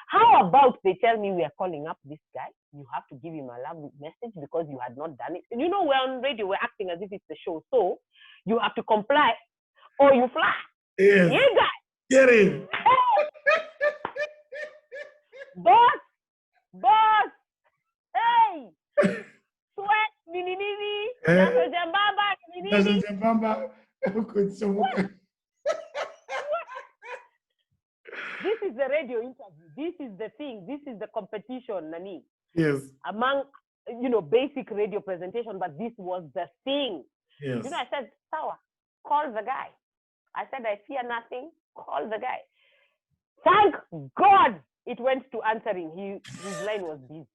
How about they tell me we are calling up this guy? You have to give him a love message because you had not done it. And you know, we're on radio, we're acting as if it's the show. So you have to comply or you fly. Yes. Yeah, guys. Get in. Boss. Hey. Sweat. Nini. Jambamba. This is the radio interview. This is the thing. This is the competition, Nani. Yes. Among, basic radio presentation, but this was the thing. Yes. I said, Sawa, call the guy. I said, I fear nothing. Call the guy. Thank God it went to answering. His line was busy.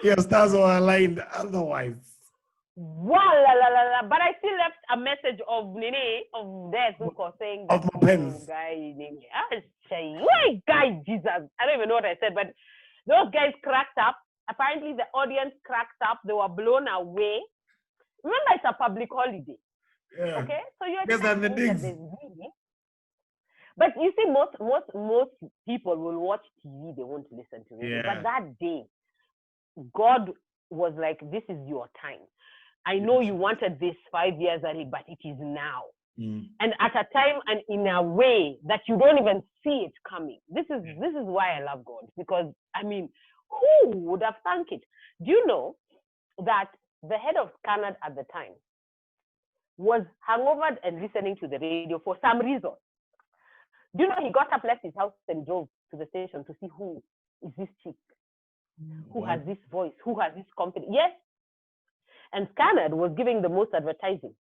Your stars were aligned otherwise. But I still left a message of Nene, of theirs, saying that, of my pens. Guy, Jesus. I don't even know what I said, but those guys cracked up. Apparently, the audience cracked up. They were blown away. Remember, it's a public holiday. Yeah. Okay? So you're the digs. But you see, most people will watch TV, they won't listen to radio. Yeah. But that day, God was like, this is your time. I know you wanted this 5 years early, but it is now. Mm. And at a time and in a way that you don't even see it coming. This is why I love God. Because, who would have thunk it? Do you know that the head of Canada at the time was hungover and listening to the radio for some reason? Do you know he got up, left his house, and drove to the station to see who is this chick, who has this voice, who has this confidence? Yes. And Scanad was giving the most advertising.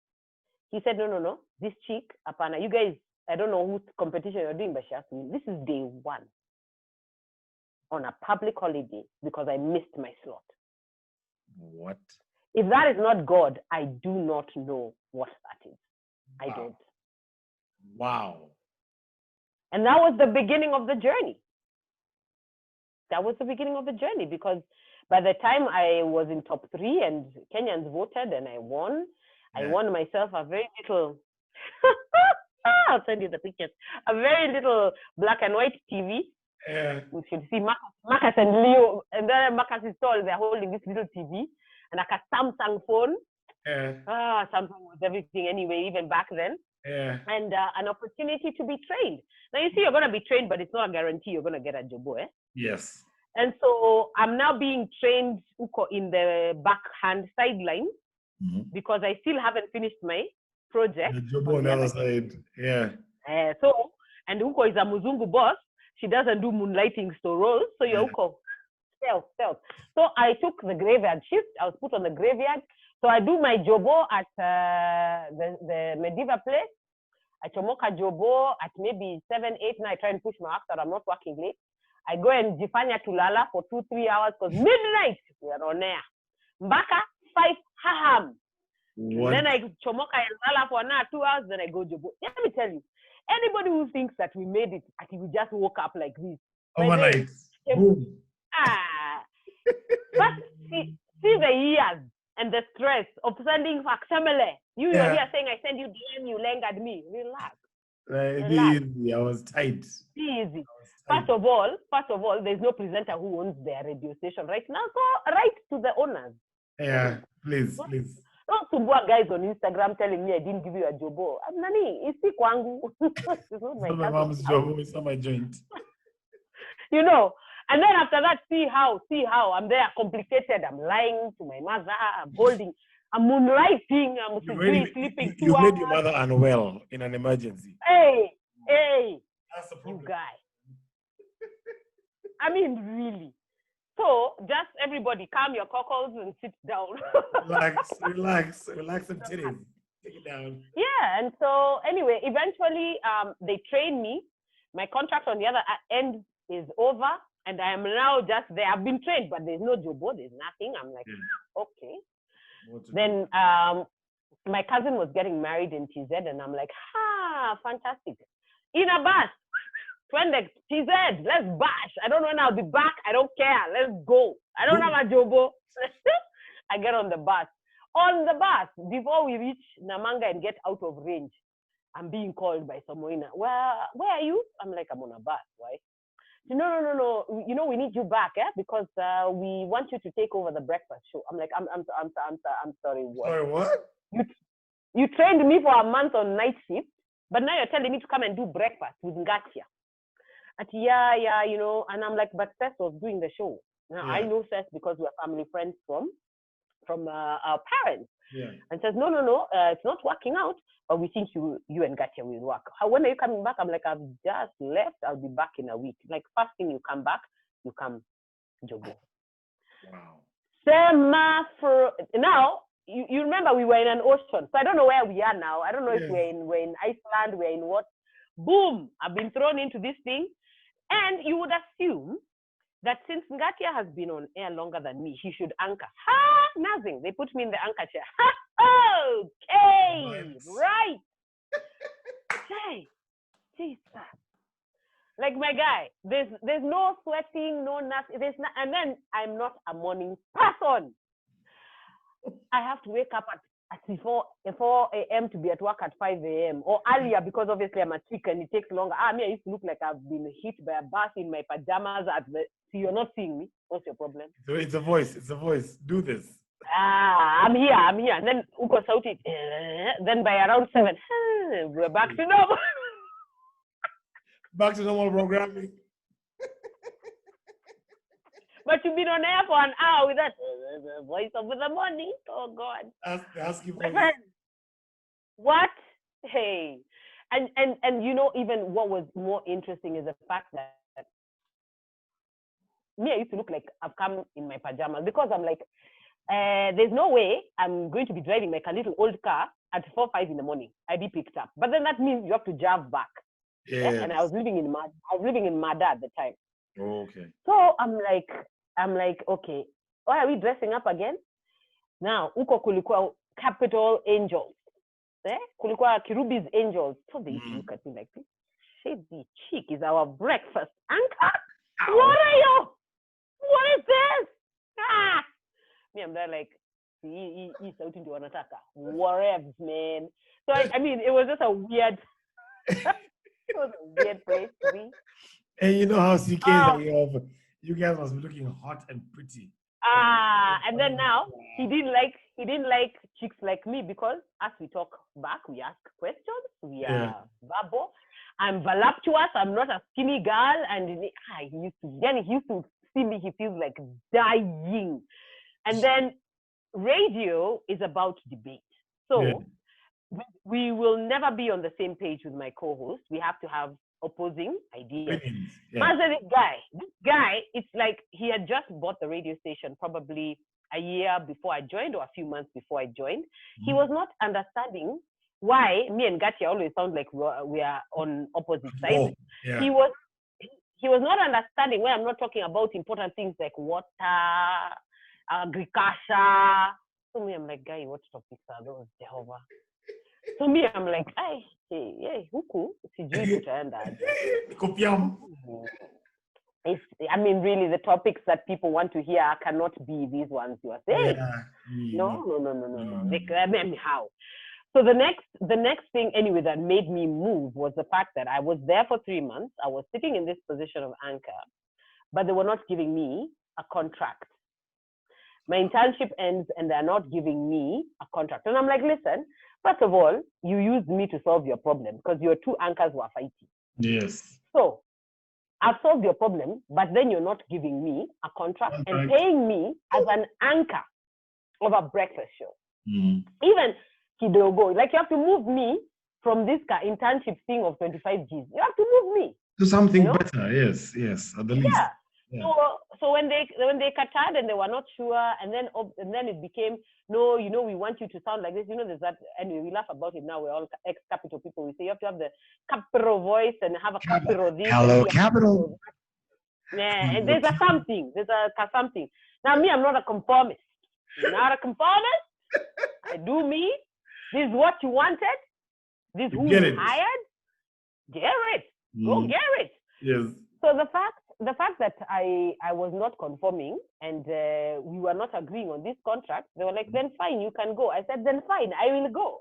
He said, no, this chick, Apana, you guys, I don't know whose competition you're doing, but she asked me, this is day 1 on a public holiday because I missed my slot. What? If that is not God, I do not know what that is. Wow. I don't. Wow. And that was the beginning of the journey. That was the beginning of the journey because by the time I was in top 3 and Kenyans voted and I won, I won myself a very little I'll send you the pictures. A very little black and white TV. Yeah. We should see Marcus and Leo, and then Marcus is tall. They're holding this little TV and like a Samsung phone. Yeah. Samsung was everything anyway, even back then. Yeah. And an opportunity to be trained. Now you see, you're gonna be trained, but it's not a guarantee you're gonna get a job, eh? Yes. And so I'm now being trained in the backhand sideline because I still haven't finished my project. The job on the other side. Yeah. So, and Uko is a Muzungu boss. She doesn't do moonlighting store roles. So you're Uko. Stealth. So I took the graveyard shift. I was put on the graveyard. So I do my jobo at the Mediva place. I chomoka jobo at maybe 7, 8, 9. I try and push my after I'm not working late. I go and jifanya tulala for 2-3 hours because midnight we are on air. Mbaka 5 haham. Then I chomoka and lala for another 2 hours. Then I go jobo. Let me tell you, anybody who thinks that we made it, I think we just woke up like this. Overnight. Boom. But see the years and the stress of sending Facsimiles. You're here saying I send you DM, you languid me. Relax. Easy. I was tight. Easy. First of all, there's no presenter who owns their radio station right now. So write to the owners. Yeah, please. Don't sumbua guys on Instagram telling me I didn't give you a jobo. Nani, isi kwangu. It's not my mom's job. It's not my joint. You know, and then after that, see how I'm there complicated. I'm lying to my mother. I'm moonlighting. I'm sleeping. You made your mother unwell in an emergency. Hey, that's the problem. You guy. I mean, really. So, just everybody, calm your cockles and sit down. relax and titties. Take it down. Yeah, and so anyway, eventually, they trained me. My contract on the other end is over, and I am now just there. I've been trained, but there's no jobo, there's nothing. I'm like, okay. Then my cousin was getting married in TZ, and I'm like, fantastic. In a bus. Twende TZ, let's bash. I don't know when I'll be back. I don't care. Let's go. I don't have a jobo. I get on the bus. On the bus, before we reach Namanga and get out of range, I'm being called by Samoina. Well, where are you? I'm like, I'm on a bus. Why? No. You know, we need you back, because we want you to take over the breakfast show. I'm like, I'm sorry. What? Sorry, what? You trained me for a month on night shift, but now you're telling me to come and do breakfast with Ngatia. Yeah, you know, and I'm like, but Seth was doing the show. Now I know Seth because we're family friends from our parents. Yeah. And says, no, it's not working out, but we think you and Ngatia will work. When are you coming back? I'm like, I've just left. I'll be back in a week. Like, first thing you come back, you come jobo. Wow. Now, you remember we were in an ocean. So I don't know where we are now. I don't know if we're in Iceland, we're in what? Boom! I've been thrown into this thing. And you would assume that since Ngatia has been on air longer than me, he should anchor. Nothing. They put me in the anchor chair. Okay, right. Okay, Jesus. Like my guy, there's no sweating, no nothing. And then I'm not a morning person. I have to wake up at 4 a.m. to be at work at 5 a.m. or earlier because obviously I'm a chick and it takes longer. I used to look like I've been hit by a bus in my pajamas so you're not seeing me. What's your problem? So it's a voice. Do this. I'm here. And then Uko shouted. Then by around 7, we're back to normal. Back to normal programming. But you've been on air for an hour with that voice of the morning. Oh, God. Ask you what? Hey. And you know, even what was more interesting is the fact that me, I used to look like I've come in my pajamas because I'm like, there's no way I'm going to be driving like a little old car at 4, 5 in the morning. I'd be picked up. But then that means you have to drive back. Yeah. And I was living in Mada at the time. Oh, okay. So I'm like, okay, why are we dressing up again? Now, uko kulikuwa capital angels. Kulikuwa Kirubi's angels. So they look at me like, this shady chick is our breakfast anchor. What are you? What is this? Me, I'm there like, whatever, man. So I mean, it was just a weird, it was a weird place to be. And you know how CKs are, you guys must be looking hot and pretty. And then now he didn't like chicks like me because as we talk back, we ask questions, we are verbal. I'm voluptuous, I'm not a skinny girl, and he used to see me, he feels like dying. And then radio is about debate. So we will never be on the same page with my co-host. We have to have opposing ideas. This guy, it's like he had just bought the radio station probably a year before I joined or a few months before I joined. He was not understanding why me and Gatia always sound like we are on opposite sides. He was not understanding why I'm not talking about important things like water, agriculture. So me, I'm like, guy, what topics are those, Jehovah? So me, I'm like, hey, huku, sijui tutaenda. I mean, really, the topics that people want to hear cannot be these ones you are saying. No. How? So the next thing anyway that made me move was the fact that I was there for 3 months. I was sitting in this position of anchor, but they were not giving me a contract. My internship ends and they're not giving me a contract. And I'm like, listen, first of all, you used me to solve your problem because your two anchors were fighting. Yes. So I've solved your problem, but then you're not giving me a contract and paying me as an anchor of a breakfast show. Even kidogo, like you have to move me from this internship thing of 25 Gs. You have to move me to something better. Yes, at the least. Yeah. So when they cutted and they were not sure, and then it became, no, we want you to sound like this. There's that. Anyway, we laugh about it now. We're all ex-capital people. We say you have to have the capital voice and have a capital this. Hello, capital. Yeah, and there's a something. Now me, I'm not a conformist. You're not a conformist. I do me. This is what you wanted. This is who you hired. Get it. Go get it. Yes. So the fact that I was not conforming and we were not agreeing on this contract, they were like, then fine, you can go. I said, then fine, I will go.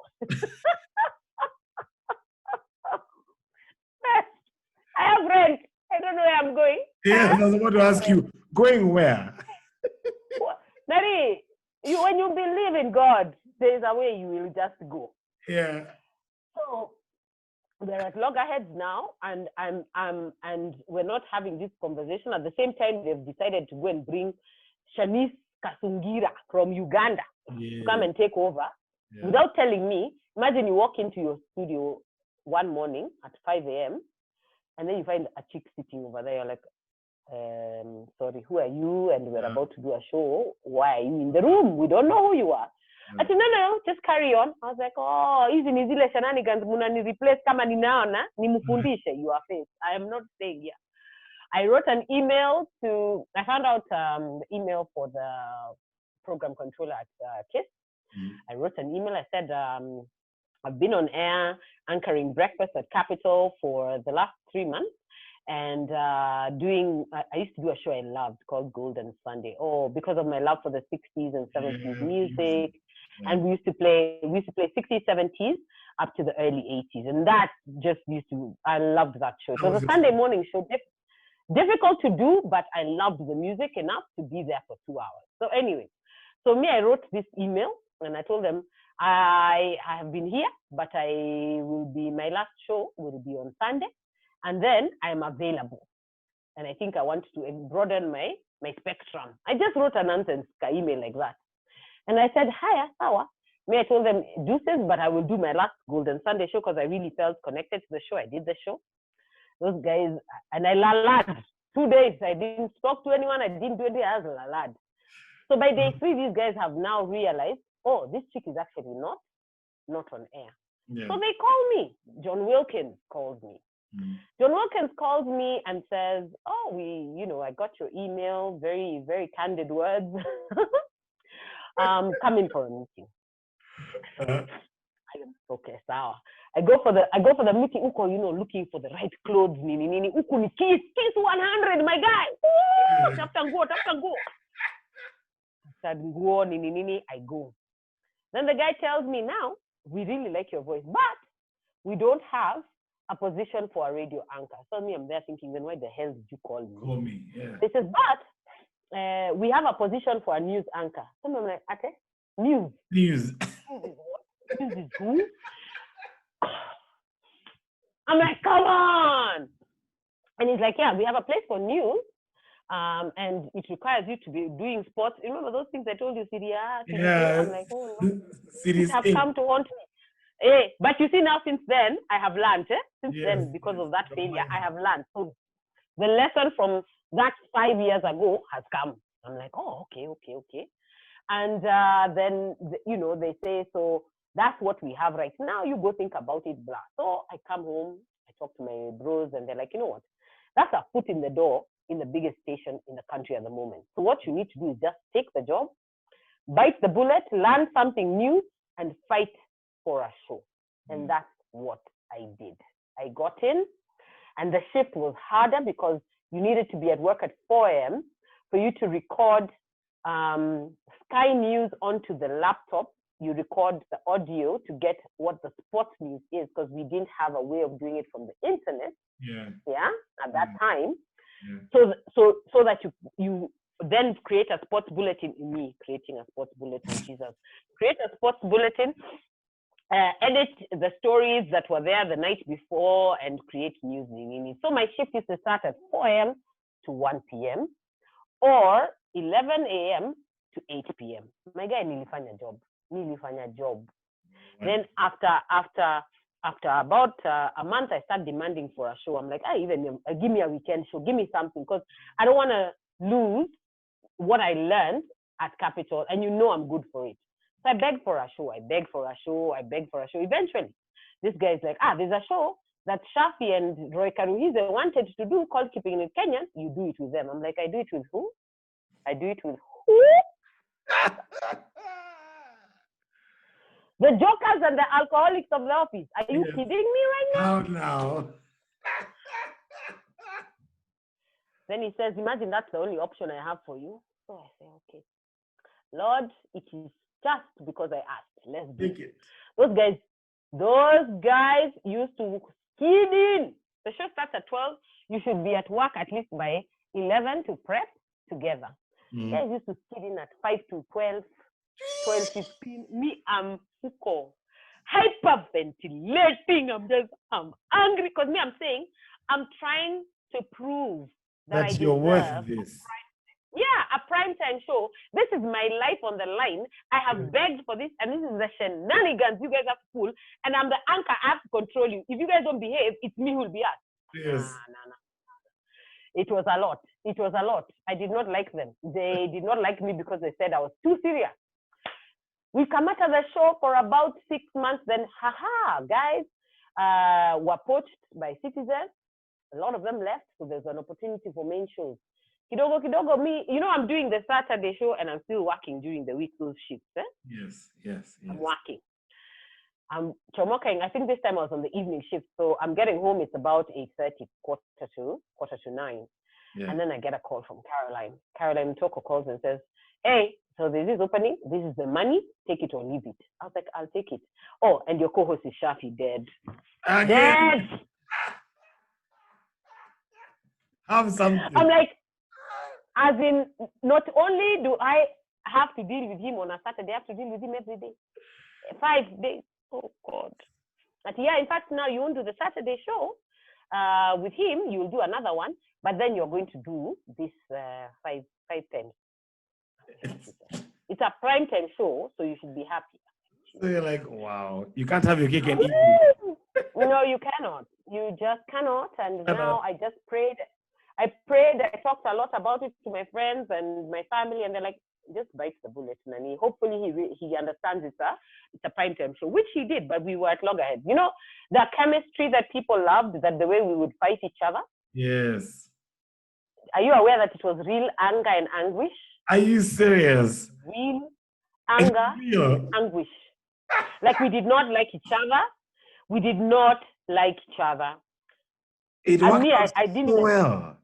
I have rent. I don't know where I'm going. Yeah, I was about to ask you, going where? Nari, when you believe in God, there is a way you will just go. Yeah. So they're at loggerheads now, and we're not having this conversation. At the same time, they've decided to go and bring Shanice Kasungira from Uganda to come and take over without telling me. Imagine you walk into your studio one morning at 5 a.m. and then you find a chick sitting over there. You're like, sorry, who are you? And we're about to do a show. Why are you in the room? We don't know who you are. I said, no, just carry on. I was like, oh, hizi ni zile shenanigans munani replace kama ninaona nimufundishe your face. I am not staying here. I wrote an email I found out the email for the program controller at KISS. I wrote an email. I said, I've been on air anchoring breakfast at Capitol for the last 3 months. And I used to do a show I loved called Golden Sunday. Oh, because of my love for the 60s and 70s music. And we used to play 60s, 70s up to the early 80s. And that just I loved that show. It was a Sunday morning show. Difficult to do, but I loved the music enough to be there for 2 hours. So anyway, I wrote this email and I told them, I have been here, but my last show will be on Sunday. And then I'm available. And I think I want to broaden my spectrum. I just wrote a nonsense email like that. And I said, hi, sawa. I told them, deuces, but I will do my last Golden Sunday show because I really felt connected to the show. I did the show. Those guys, and I lalad. 2 days, I didn't talk to anyone. I didn't do anything. I was lalad. So by day 3, these guys have now realized, oh, this chick is actually not on air. Yeah. So they call me. John Wilkins calls me. John Wilkins calls me and says, oh, I got your email, very, very candid words. Come in for a meeting. Okay, sawa. I go for the meeting, looking for the right clothes. Nini. Uku ni kiss 100, my guy. Tap go. nguo, nini, nini, I go. Then the guy tells me, now, we really like your voice, but we don't have a position for a radio anchor. So me, I'm there thinking, then why the hell did you call me? Call me, yeah. They says, but we have a position for a news anchor. So I'm like, okay, news. News. News is who? I'm like, come on. And he's like, yeah, we have a place for news. And it requires you to be doing sports. You remember those things I told you, Syria? Yeah. I'm like, oh no. Series have come to haunt me. But you see now, since then, I have learned. Since then, because of that failure, I have learned. So the lesson from that 5 years ago has come. I'm like, oh, okay. And then, they say, so that's what we have right now. You go think about it, blah. So I come home, I talk to my bros, and they're like, you know what? That's a foot in the door in the biggest station in the country at the moment. So what you need to do is just take the job, bite the bullet, learn something new, and fight for a show. And that's what I did. I got in, and the shift was harder because you needed to be at work at 4 a.m. for you to record Sky News onto the laptop. You record the audio to get what the sports news is, because we didn't have a way of doing it from the internet. Yeah, at that time. Yeah. So that you then create a sports bulletin. Creating a sports bulletin, Jesus. Create a sports bulletin, edit the stories that were there the night before, and create news in it. So my shift used to start at 4 a.m. to 1 p.m. or 11 a.m. to 8 p.m. My guy nilifanya job. Then after about a month, I start demanding for a show. I'm like, give me a weekend show, give me something, because I don't want to lose what I learned at Capitol, and I'm good for it. So I begged for a show. Eventually, this guy is like, there's a show that Shafi and Roy Karuhize wanted to do called Keeping It Kenyan. You do it with them. I'm like, I do it with who? The jokers and the alcoholics of the office. Are you kidding me right now? No. Then he says, imagine that's the only option I have for you. So I say, okay, Lord, it is just because I asked. Let's do it. Those guys used to skid in. The show starts at 12. You should be at work at least by 11 to prep together. Guys used to skid in at 5 to 12, 12:15. Me, I'm hyperventilating. I'm angry because I'm saying I'm trying to prove that you're worth this. A primetime show. This is my life on the line. I have begged for this, and this is the shenanigans you guys have to pull. And I'm the anchor. I have to control you. If you guys don't behave, it's me who will be asked. Yes. Nah. It was a lot. I did not like them. They did not like me because they said I was too serious. We come out of the show for about 6 months. Then, guys were poached by citizens. A lot of them left, so there's an opportunity for main shows. Kidogo, me, I'm doing the Saturday show, and I'm still working during the week, those shifts. Yes. I'm working. I'm chomoking. I think this time I was on the evening shift, so I'm getting home. It's about 8:30, quarter to 9. Yeah. And then I get a call from Caroline. Caroline Toko calls and says, hey, so there's this opening. This is the money. Take it or leave it. I was like, I'll take it. Oh, and your co-host is Shafi, dead. Dead! Have something. I'm like, as in, not only do I have to deal with him on a Saturday, I have to deal with him every day. 5 days. Oh, God. But in fact, now you won't do the Saturday show with him. You'll do another one, but then you're going to do this 5 times. It's a primetime show, so you should be happy. So you're like, wow, you can't have your cake and eat it. No, you cannot. You just cannot. And now I just prayed. I talked a lot about it to my friends and my family, and they're like, just bite the bullet, Nani. Hopefully he understands it's a primetime show, which he did, but we were at loggerheads. The chemistry that people loved, that the way we would fight each other. Yes. Are you aware that it was real anger and anguish? Are you serious? Real anger, anguish. Like we did not like each other. We did not like each other. It worked out so well.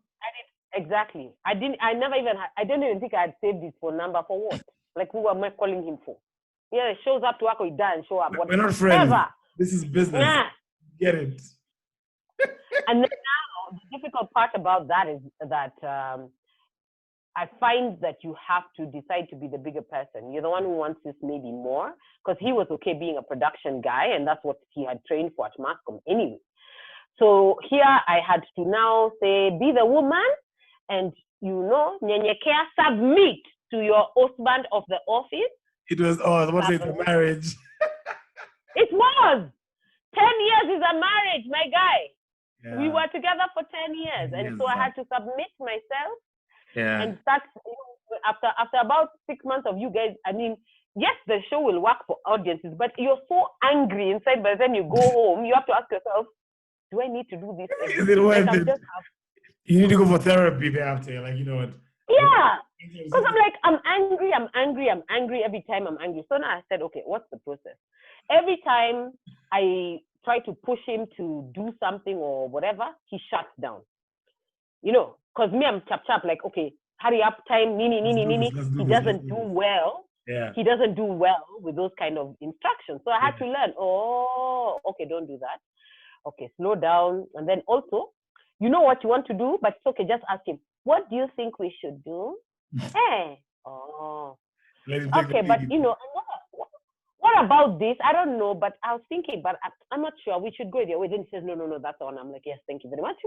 Exactly. I don't even think I had saved his phone number for what? Like, who am I calling him for? Yeah, shows up to work, he doesn't show up. We're not friends. Whatever. This is business. Nah. Get it. And then now, the difficult part about that is that I find that you have to decide to be the bigger person. You're the one who wants this maybe more, because he was okay being a production guy, and that's what he had trained for at Mascom anyway. So here I had to now say, be the woman, and nyenyekea, submit to your husband of the office. It was, what's it, the marriage? It was. 10 years is a marriage, my guy. Yeah. We were together for 10 years. And so I had to submit myself. Yeah. And start, after about 6 months of you guys, I mean, yes, the show will work for audiences, but you're so angry inside. By the time you go home, you have to ask yourself, do I need to do this? Is it worth it? You need to go for therapy thereafter. Like, you know what? Yeah. Because I'm like, I'm angry every time I'm angry. So now I said, okay, what's the process? Every time I try to push him to do something or whatever, he shuts down. You know, because me, I'm chap, like, okay, hurry up, time, nini. He doesn't do well. Yeah. He doesn't do well with those kind of instructions. So I had to learn, okay, don't do that. Okay, slow down. And then also, you know what you want to do, but it's okay, just ask him, what do you think we should do? Okay, but you know, what about this? I don't know, but I was thinking, but I'm not sure. We should go there. Then he says, no, that's on. I'm like, yes, thank you very much.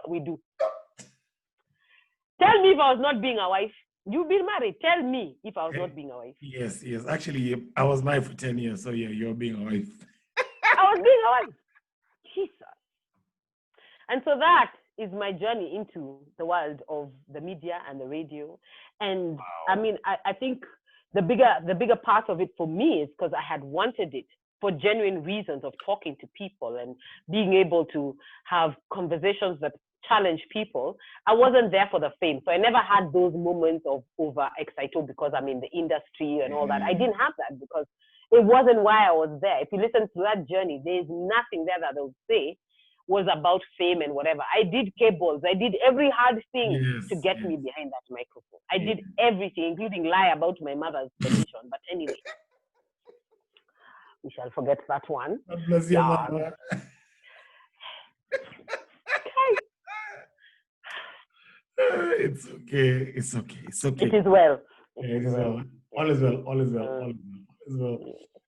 We do. Tell me if I was not being a wife. You've been married. Tell me if I was not being a wife. Yes. Actually, I was married for 10 years, so yeah, you're being a wife. I was being a wife. Jesus. And so that is my journey into the world of the media and the radio. And wow. I mean, I think the bigger part of it for me is because I had wanted it for genuine reasons of talking to people and being able to have conversations that challenge people. I wasn't there for the fame. So I never had those moments of over-excited because I'm in the industry and all that. I didn't have that because it wasn't why I was there. If you listen to that journey, there's nothing there that they'll say was about fame and whatever. I did cables. I did every hard thing to get me behind that microphone. I did everything, including lie about my mother's position. But anyway, we shall forget that one. God bless your mother. It's okay. It is well. It is well. All is well.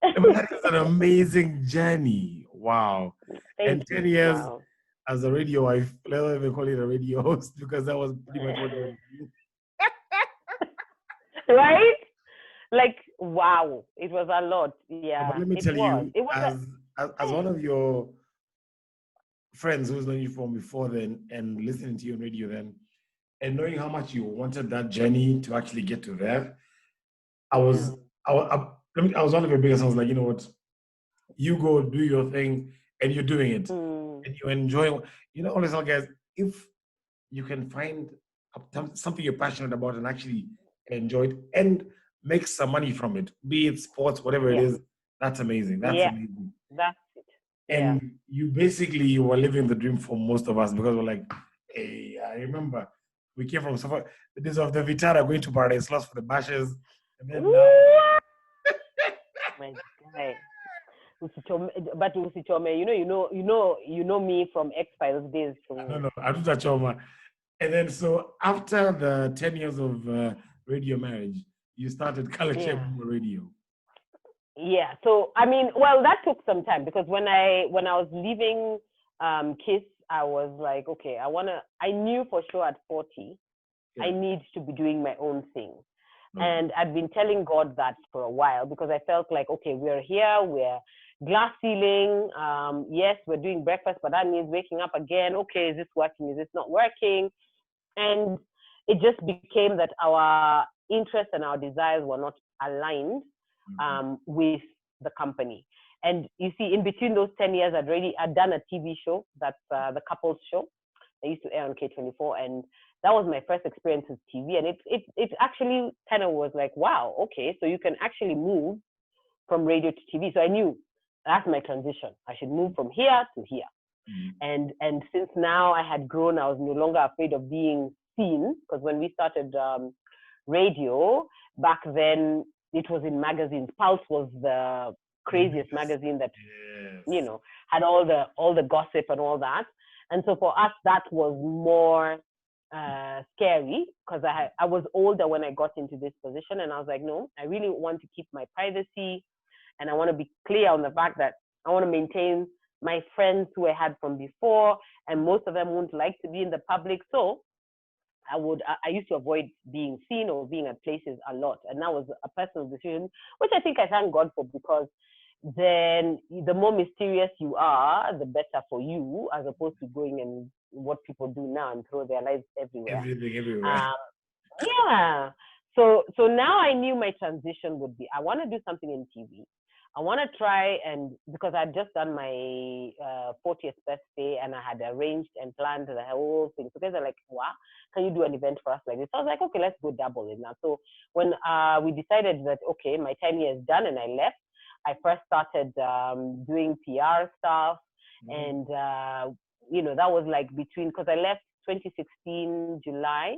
But that is an amazing journey. Wow. Thank you. 10 years as a radio wife, let's even call it a radio host, because that was pretty much what it was. Right? Like, wow. It was a lot. Yeah. But let me tell you, as one of your friends who's known you from before then and listening to you on radio then, and knowing how much you wanted that journey to actually get to there, I was one of your biggest. I was like, you know what, you go do your thing, and you're doing it, and you enjoy. You know, all these guys, if you can find something you're passionate about and actually enjoy it and make some money from it, be it sports, whatever it is, that's amazing. That's amazing. That's it. And you were living the dream for most of us, because we're like, hey, I remember we came from the days of the Vitara going to Paradise Lost for the bashes. And then my guy. But Usichome, you know me from X-Files days. No, I do that, Choma. And then so after the 10 years of radio marriage, you started Kalekye Mumo Radio. Yeah. So I mean, well, that took some time, because when I was leaving KISS, I was like, okay, I knew for sure at 40, I need to be doing my own thing. And I'd been telling God that for a while, because I felt like, okay, we're here, we're glass ceiling. Yes, we're doing breakfast, but that means waking up again. Okay, is this working? Is this not working? And it just became that our interests and our desires were not aligned with the company. And you see, in between those 10 years, I'd done a TV show, that's the couples show. I used to air on K24, and that was my first experience with TV. And it actually kind of was like, wow, okay, so you can actually move from radio to TV. So I knew that's my transition. I should move from here to here. And since now I had grown, I was no longer afraid of being seen, because when we started radio, back then it was in magazines. Pulse was the craziest magazine that, you know, had all the gossip and all that. And so for us, that was more scary because I was older when I got into this position, and I was like, no, I really want to keep my privacy, and I want to be clear on the fact that I want to maintain my friends who I had from before, and most of them wouldn't like to be in the public. So I used to avoid being seen or being at places a lot. And that was a personal decision, which I think I thank God for, because then the more mysterious you are, the better for you, as opposed to going and what people do now and throw their lives everywhere. Everything everywhere. Yeah. So now I knew my transition would be, I want to do something in TV. I want to try, and because I'd just done my 40th birthday, and I had arranged and planned the whole thing. So guys are like, wow, can you do an event for us like this? So I was like, okay, let's go double in that. So when we decided that, okay, my time here is done and I left, I first started doing PR stuff. And, you know, that was like between, because I left 2016, July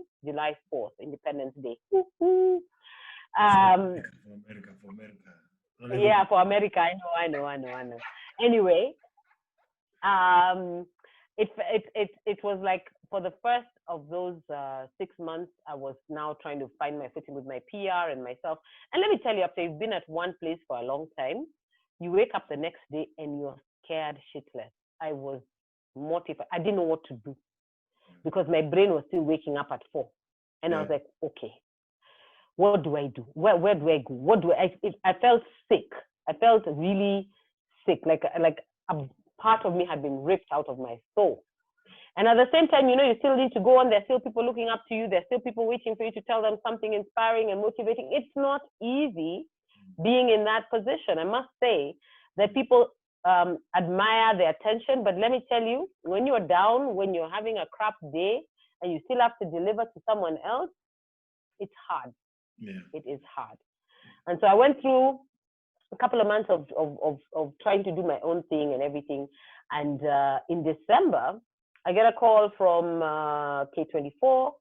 4th, Independence Day. For America. Yeah, for America. I know. Anyway, it was like for the first of those 6 months, I was now trying to find my footing with my PR and myself. And let me tell you, after you've been at one place for a long time, you wake up the next day and you're scared shitless. I was mortified. I didn't know what to do because my brain was still waking up at 4. And I was like, okay, what do I do? Where do I go? I felt sick. I felt really sick, like a part of me had been ripped out of my soul. And at the same time, you know, you still need to go on. There's still people looking up to you. There's still people waiting for you to tell them something inspiring and motivating. It's not easy being in that position. I must say that people admire the attention, but let me tell you, when you're down, when you're having a crap day, and you still have to deliver to someone else, it's hard. Yeah. It is hard. And so I went through a couple of months of trying to do my own thing and everything. And in December, I get a call from K24,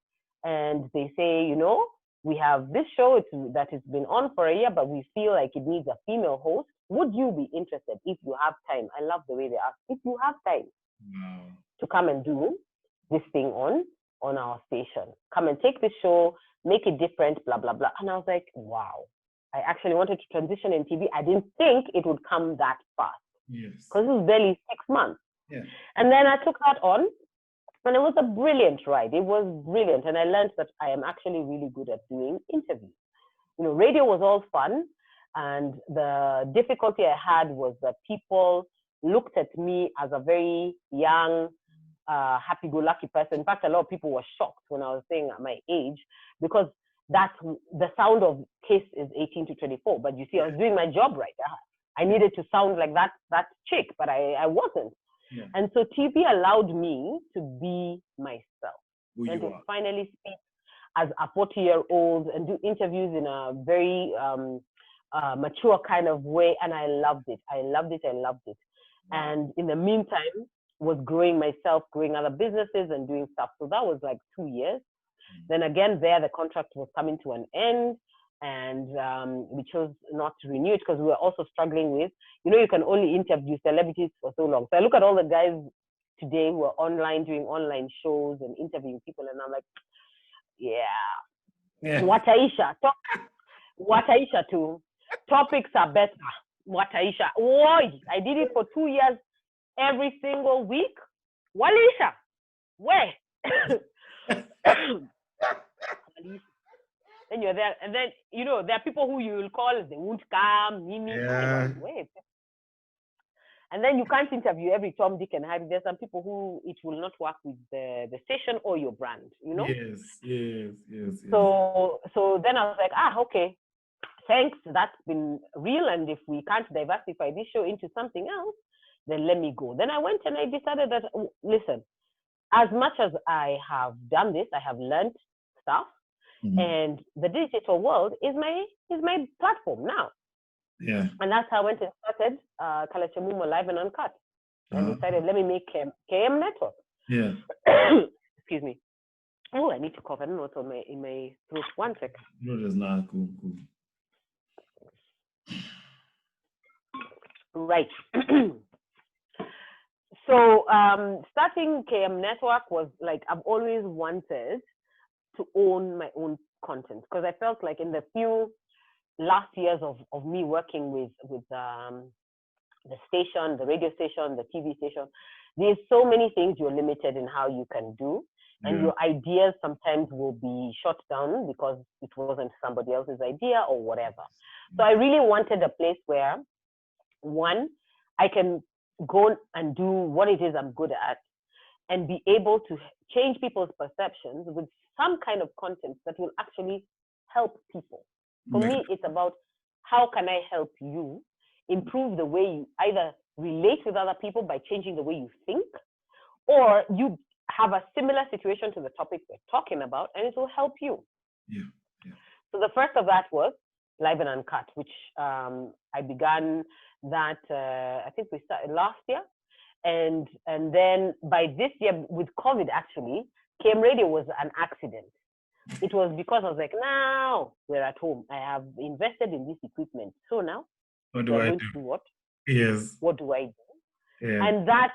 and they say, you know, we have this show that has been on for a year, but we feel like it needs a female host. Would you be interested if you have time? I love the way they ask, if you have time to come and do this thing on our station. Come and take the show, make it different, blah, blah, blah. And I was like, wow. I actually wanted to transition in TV. I didn't think it would come that fast. Yes. Because it was barely 6 months. Yeah. And then I took that on, and it was a brilliant ride. It was brilliant. And I learned that I am actually really good at doing interviews. You know, radio was all fun. And the difficulty I had was that people looked at me as a very young, happy-go-lucky person. In fact, a lot of people were shocked when I was saying at my age, because that's the sound of Kiss is 18 to 24. But you see, I was doing my job right. I needed to sound like that chick, but I wasn't. Yeah. And so TV allowed me to be myself and to finally speak as a 40-year-old and do interviews in a very mature kind of way. And I loved it. Wow. And in the meantime, was growing myself, growing other businesses and doing stuff. So that was like 2 years. Then again, the contract was coming to an end, and we chose not to renew it because we were also struggling with, you know, you can only interview celebrities for so long. So I look at all the guys today who are online, doing online shows and interviewing people, and I'm like, Wataisha too. Topics are better. Wataisha. Oi, I did it for 2 years, every single week. Walisha, where? Then you're there, and then, you know, there are people who you will call, they won't come, wait. And then you can't interview every Tom, Dick, and Harry. There's some people who it will not work with the station or your brand, you know? Yes. So then I was like, okay, thanks, that's been real, and if we can't diversify this show into something else, then let me go. Then I went and I decided that, listen, as much as I have done this, I have learned stuff, and the digital world is my platform now. Yeah. And that's how I went and started Kalekye Mumo Live and Uncut. And decided, let me make KM Network. Yeah. Excuse me. Oh, I need to cough. I don't know what's in my throat. 1 second. No, there's not. Cool. Right. So starting KM Network was like, I've always wanted to own my own content, because I felt like in the few last years of me working with the station, the radio station, the TV station, there's so many things you're limited in how you can do. And your ideas sometimes will be shut down because it wasn't somebody else's idea or whatever. So I really wanted a place where, one, I can go and do what it is I'm good at and be able to change people's perceptions with some kind of content that will actually help people. For me, it's about how can I help you improve the way you either relate with other people by changing the way you think, or you have a similar situation to the topic we're talking about, and it will help you. Yeah. So the first of that was Live and Uncut, which I began that, I think we started last year. And then by this year, with COVID actually, KM Radio was an accident. It was because I was like, now we're at home. I have invested in this equipment. So now, what do I do? What? Yes. What do I do? Yeah. And that's,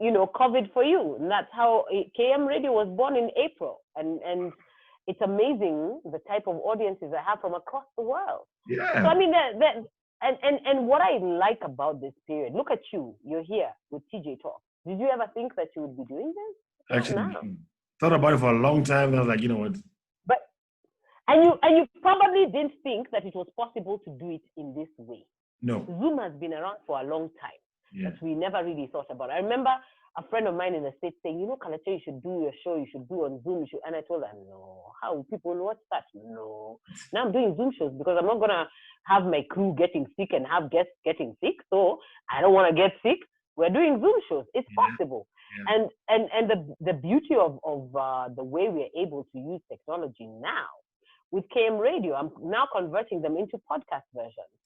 COVID for you. And that's how KM Radio was born in April. And it's amazing the type of audiences I have from across the world. Yeah. So I mean, and what I like about this period, look at you. You're here with TJ Talk. Did you ever think that you would be doing this? Actually, thought about it for a long time. And I was like, you know what? But and you probably didn't think that it was possible to do it in this way. No. Zoom has been around for a long time, but we never really thought about it. I remember a friend of mine in the States saying, Kalekye, you should do your show, you should do on Zoom, and I told her, no, how will people watch that? No. Now I'm doing Zoom shows because I'm not gonna have my crew getting sick and have guests getting sick. So I don't want to get sick. We're doing Zoom shows. It's possible. Yeah. And the beauty of the way we're able to use technology now with KM Radio, I'm now converting them into podcast versions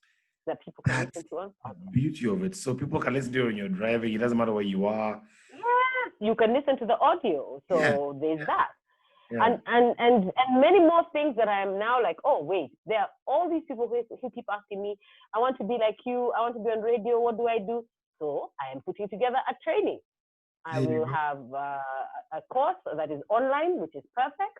that people can listen to on podcast. The beauty of it. So people can listen to it when you're driving. It doesn't matter where you are. Yes, you can listen to the audio. So there's that. Yeah. And many more things that I am now like, oh, wait, there are all these people who keep asking me, I want to be like you, I want to be on radio, what do I do? So I am putting together a training. I will have a course that is online, which is perfect.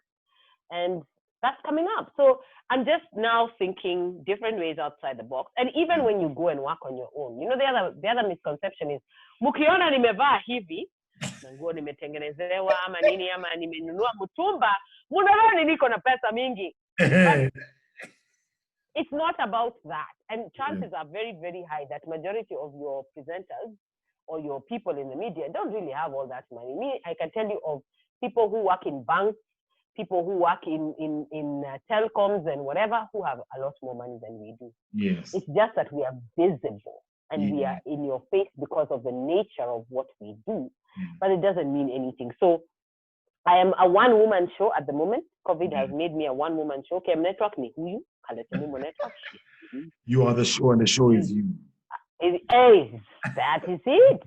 And that's coming up. So I'm just now thinking different ways outside the box. And even when you go and work on your own, the other misconception is, mukiona nimevaa hivi, nguo nimetengenezewa ama nini ama nimenunua mtumba, munaona niko na pesa mingi. It's not about that. And chances are very, very high that majority of your presenters or your people in the media don't really have all that money. Me, I can tell you of people who work in banks, people who work in telecoms and whatever, who have a lot more money than we do. Yes. It's just that we are visible and we are in your face because of the nature of what we do. But it doesn't mean anything. So I am a one-woman show at the moment. COVID has made me a one-woman show. KM Network ni huyu, Kalekye Mumo Network. You are the show and the show is you. It is. That is it.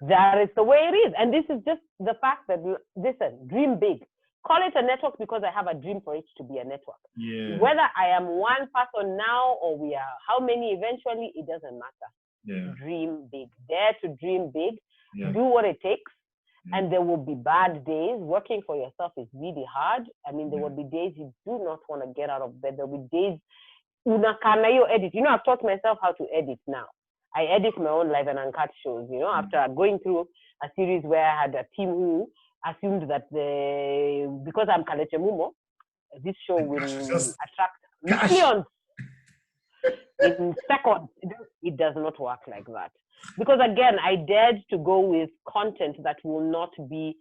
That is the way it is. And this is just the fact that, listen, dream big. Call it a network because I have a dream for it to be a network. Yeah. Whether I am one person now or we are how many eventually, it doesn't matter. Yeah. Dream big. Dare to dream big. Yeah. Do what it takes. And there will be bad days. Working for yourself is really hard. I mean, there will be days you do not want to get out of bed. There will be days, edit. I've taught myself how to edit now. I edit my own Live and Uncut shows, after going through a series where I had a team who assumed that because I'm Kalekye Mumo, this show will attract millions in seconds. It does not work like that. Because again, I dared to go with content that will not be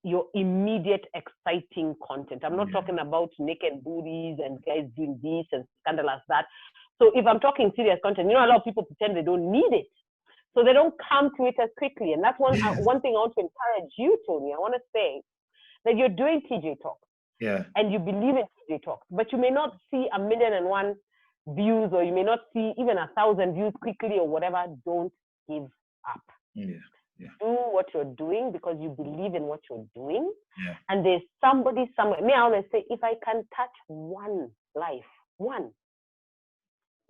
your immediate exciting content. I'm not talking about naked booties and guys doing this and scandalous that. So if I'm talking serious content, a lot of people pretend they don't need it. So they don't come to it as quickly. And that's one thing I want to encourage you, Tony. I want to say that you're doing TJ Talk. Yeah. And you believe in TJ Talk, but you may not see 1,000,001 views, or you may not see even 1,000 views quickly or whatever. Don't give up. Yeah. do what you're doing because you believe in what you're doing. Yeah. And there's somebody somewhere. Me, I always say, if I can touch one life, one,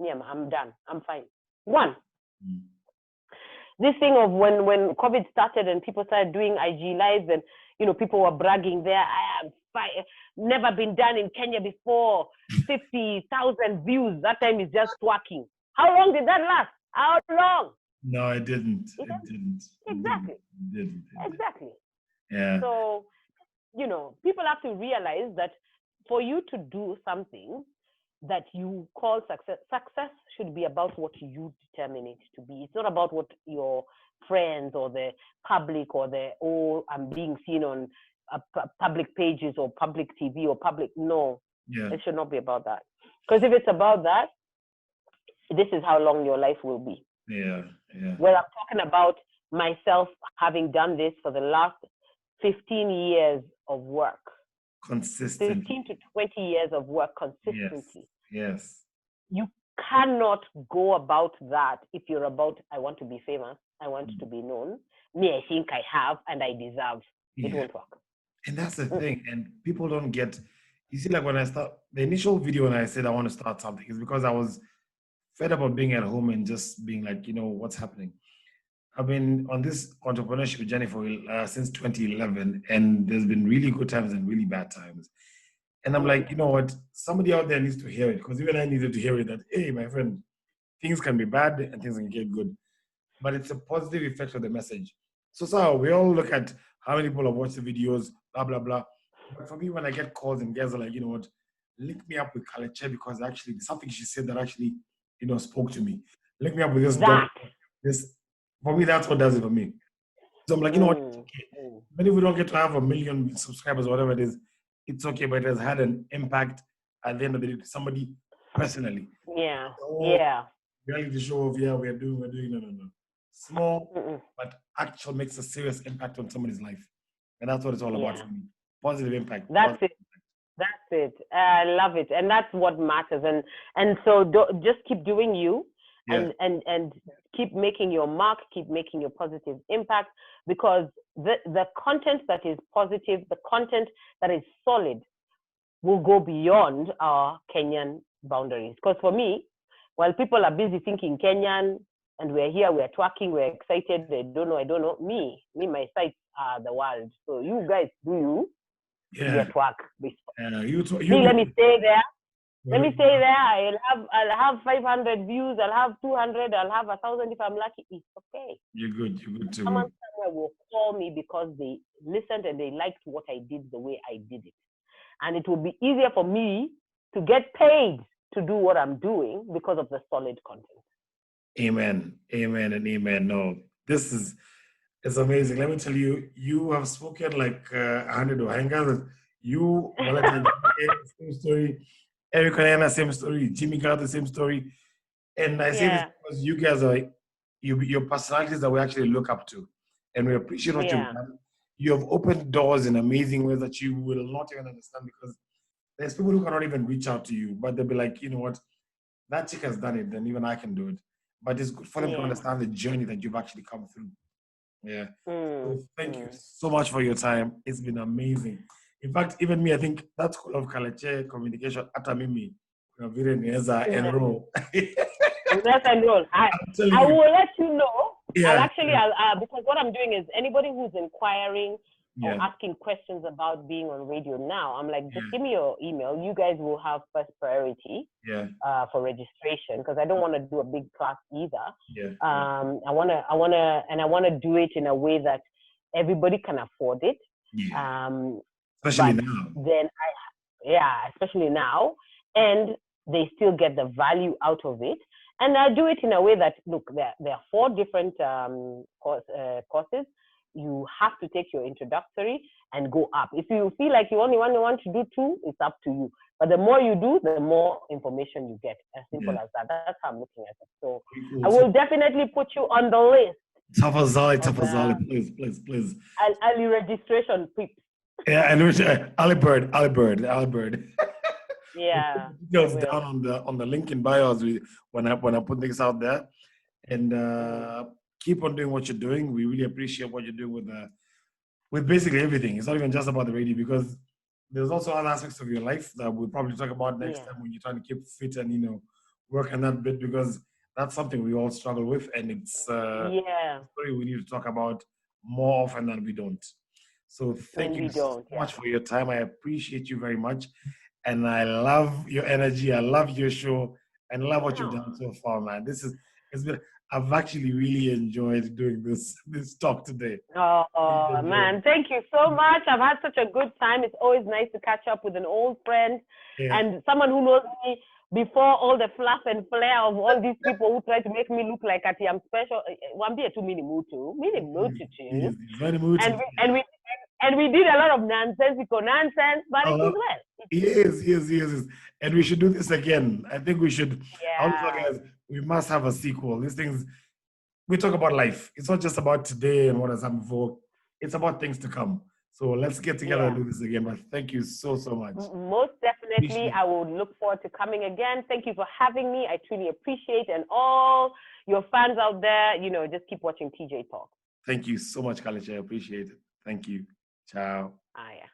yeah, I'm done. I'm fine. One. This thing of when COVID started and people started doing IG lives and, you know, people were bragging there, I am never been done in Kenya before, 50,000 views. That time is just twerking. How long did that last? How long? No, it didn't. It didn't. Exactly. It didn't. Exactly. Yeah. So, you know, people have to realize that for you to do something that you call success should be about what you determine it to be. It's not about what your friends or the public or I'm being seen on public pages or public TV or public. No, it should not be about that. Because if it's about that, this is how long your life will be. Yeah. Well, I'm talking about myself having done this for the last 15 years of work. Consistent. 15 to 20 years of work consistently. Yes. You cannot go about that if you're about, I want to be famous, I want to be known. Me, I think I have and I deserve. It won't work. And that's the thing. And people don't get, you see, like when I start, the initial video when I said I want to start something is because I was fed up of being at home and just being like, you know, what's happening. I've been on this entrepreneurship journey for since 2011, and there's been really good times and really bad times. And I'm like, you know what? Somebody out there needs to hear it, because even I needed to hear it that, hey, my friend, things can be bad and things can get good. But it's a positive effect of the message. So we all look at how many people have watched the videos, blah, blah, blah. But for me, when I get calls and guys are like, you know what, link me up with Kalekye because actually something she said that actually, you know, spoke to me. Link me up with this doctor. For me, that's what does it for me. So I'm like, you know what? It's okay. Even if we don't get to have 1 million subscribers or whatever it is, it's okay, but it has had an impact at the end of the day to somebody personally. Yeah. Reality show of, we're doing, no. Small, but actual makes a serious impact on somebody's life. And that's what it's all about for me. Positive impact. That's it. I love it. And that's what matters. And so just keep doing you. And keep making your mark, keep making your positive impact, because the content that is positive, the content that is solid will go beyond our Kenyan boundaries. Because for me, while people are busy thinking Kenyan and we're here, we're twerking, we're excited, I don't know, me, my sites are the world. So you guys do you, you're twerk. Let me stay there. Let me stay there. I'll have 500 views. I'll have 200. I'll have 1,000 if I'm lucky. It's okay. You're good too. Someone somewhere will call me because they listened and they liked what I did the way I did it, and it will be easier for me to get paid to do what I'm doing because of the solid content. Amen. No, it's amazing. Let me tell you, you have spoken like 100 Ohangers. You, same story. Eric and same story. Jimmy got the same story. And I say this because you guys are, your personalities that we actually look up to. And we appreciate what you've done. You have opened doors in amazing ways that you will not even understand, because there's people who cannot even reach out to you, but they'll be like, you know what, that chick has done it, then even I can do it. But it's good for them to understand the journey that you've actually come through. So thank you so much for your time. It's been amazing. In fact, even me, I think that School of Kalekye Communication, Atamimi, enroll. Let's enroll. I will let you know. Because what I'm doing is anybody who's inquiring or asking questions about being on radio now, I'm like, just give me your email. You guys will have first priority for registration, because I don't want to do a big class either. I want to do it in a way that everybody can afford it. Especially now. Especially now. And they still get the value out of it. And I do it in a way that, look, there are 4 different courses. You have to take your introductory and go up. If you feel like you only want to do 2, it's up to you. But the more you do, the more information you get. As simple as that. That's how I'm looking at it. So I will definitely put you on the list. Tafazali, please. Early registration, please. And Alibird. Details down on the link in bio when I put things out there. And keep on doing what you're doing. We really appreciate what you're doing with basically everything. It's not even just about the radio, because there's also other aspects of your life that we'll probably talk about next time when you're trying to keep fit and, work on that bit, because that's something we all struggle with, and it's a story we need to talk about more often than we don't. So thank you so much for your time. I appreciate you very much. And I love your energy. I love your show, and love what you've done so far, man. I've actually really enjoyed doing this talk today. Oh man, thank you so much. I've had such a good time. It's always nice to catch up with an old friend and someone who knows me before all the fluff and flair of all these people who try to make me look like I'm special. Wambia too mini mutu. And we did a lot of nonsensical nonsense, but it is well. Yes. And we should do this again. I think we should. Guys, we must have a sequel. These things, we talk about life. It's not just about today and what has happened before. It's about things to come. So let's get together and do this again. But thank you so much. Most definitely. I would look forward to coming again. Thank you for having me. I truly appreciate, and all your fans out there, just keep watching TJ Talk. Thank you so much, Kalekye. I appreciate it. Thank you. Ciao. Yeah.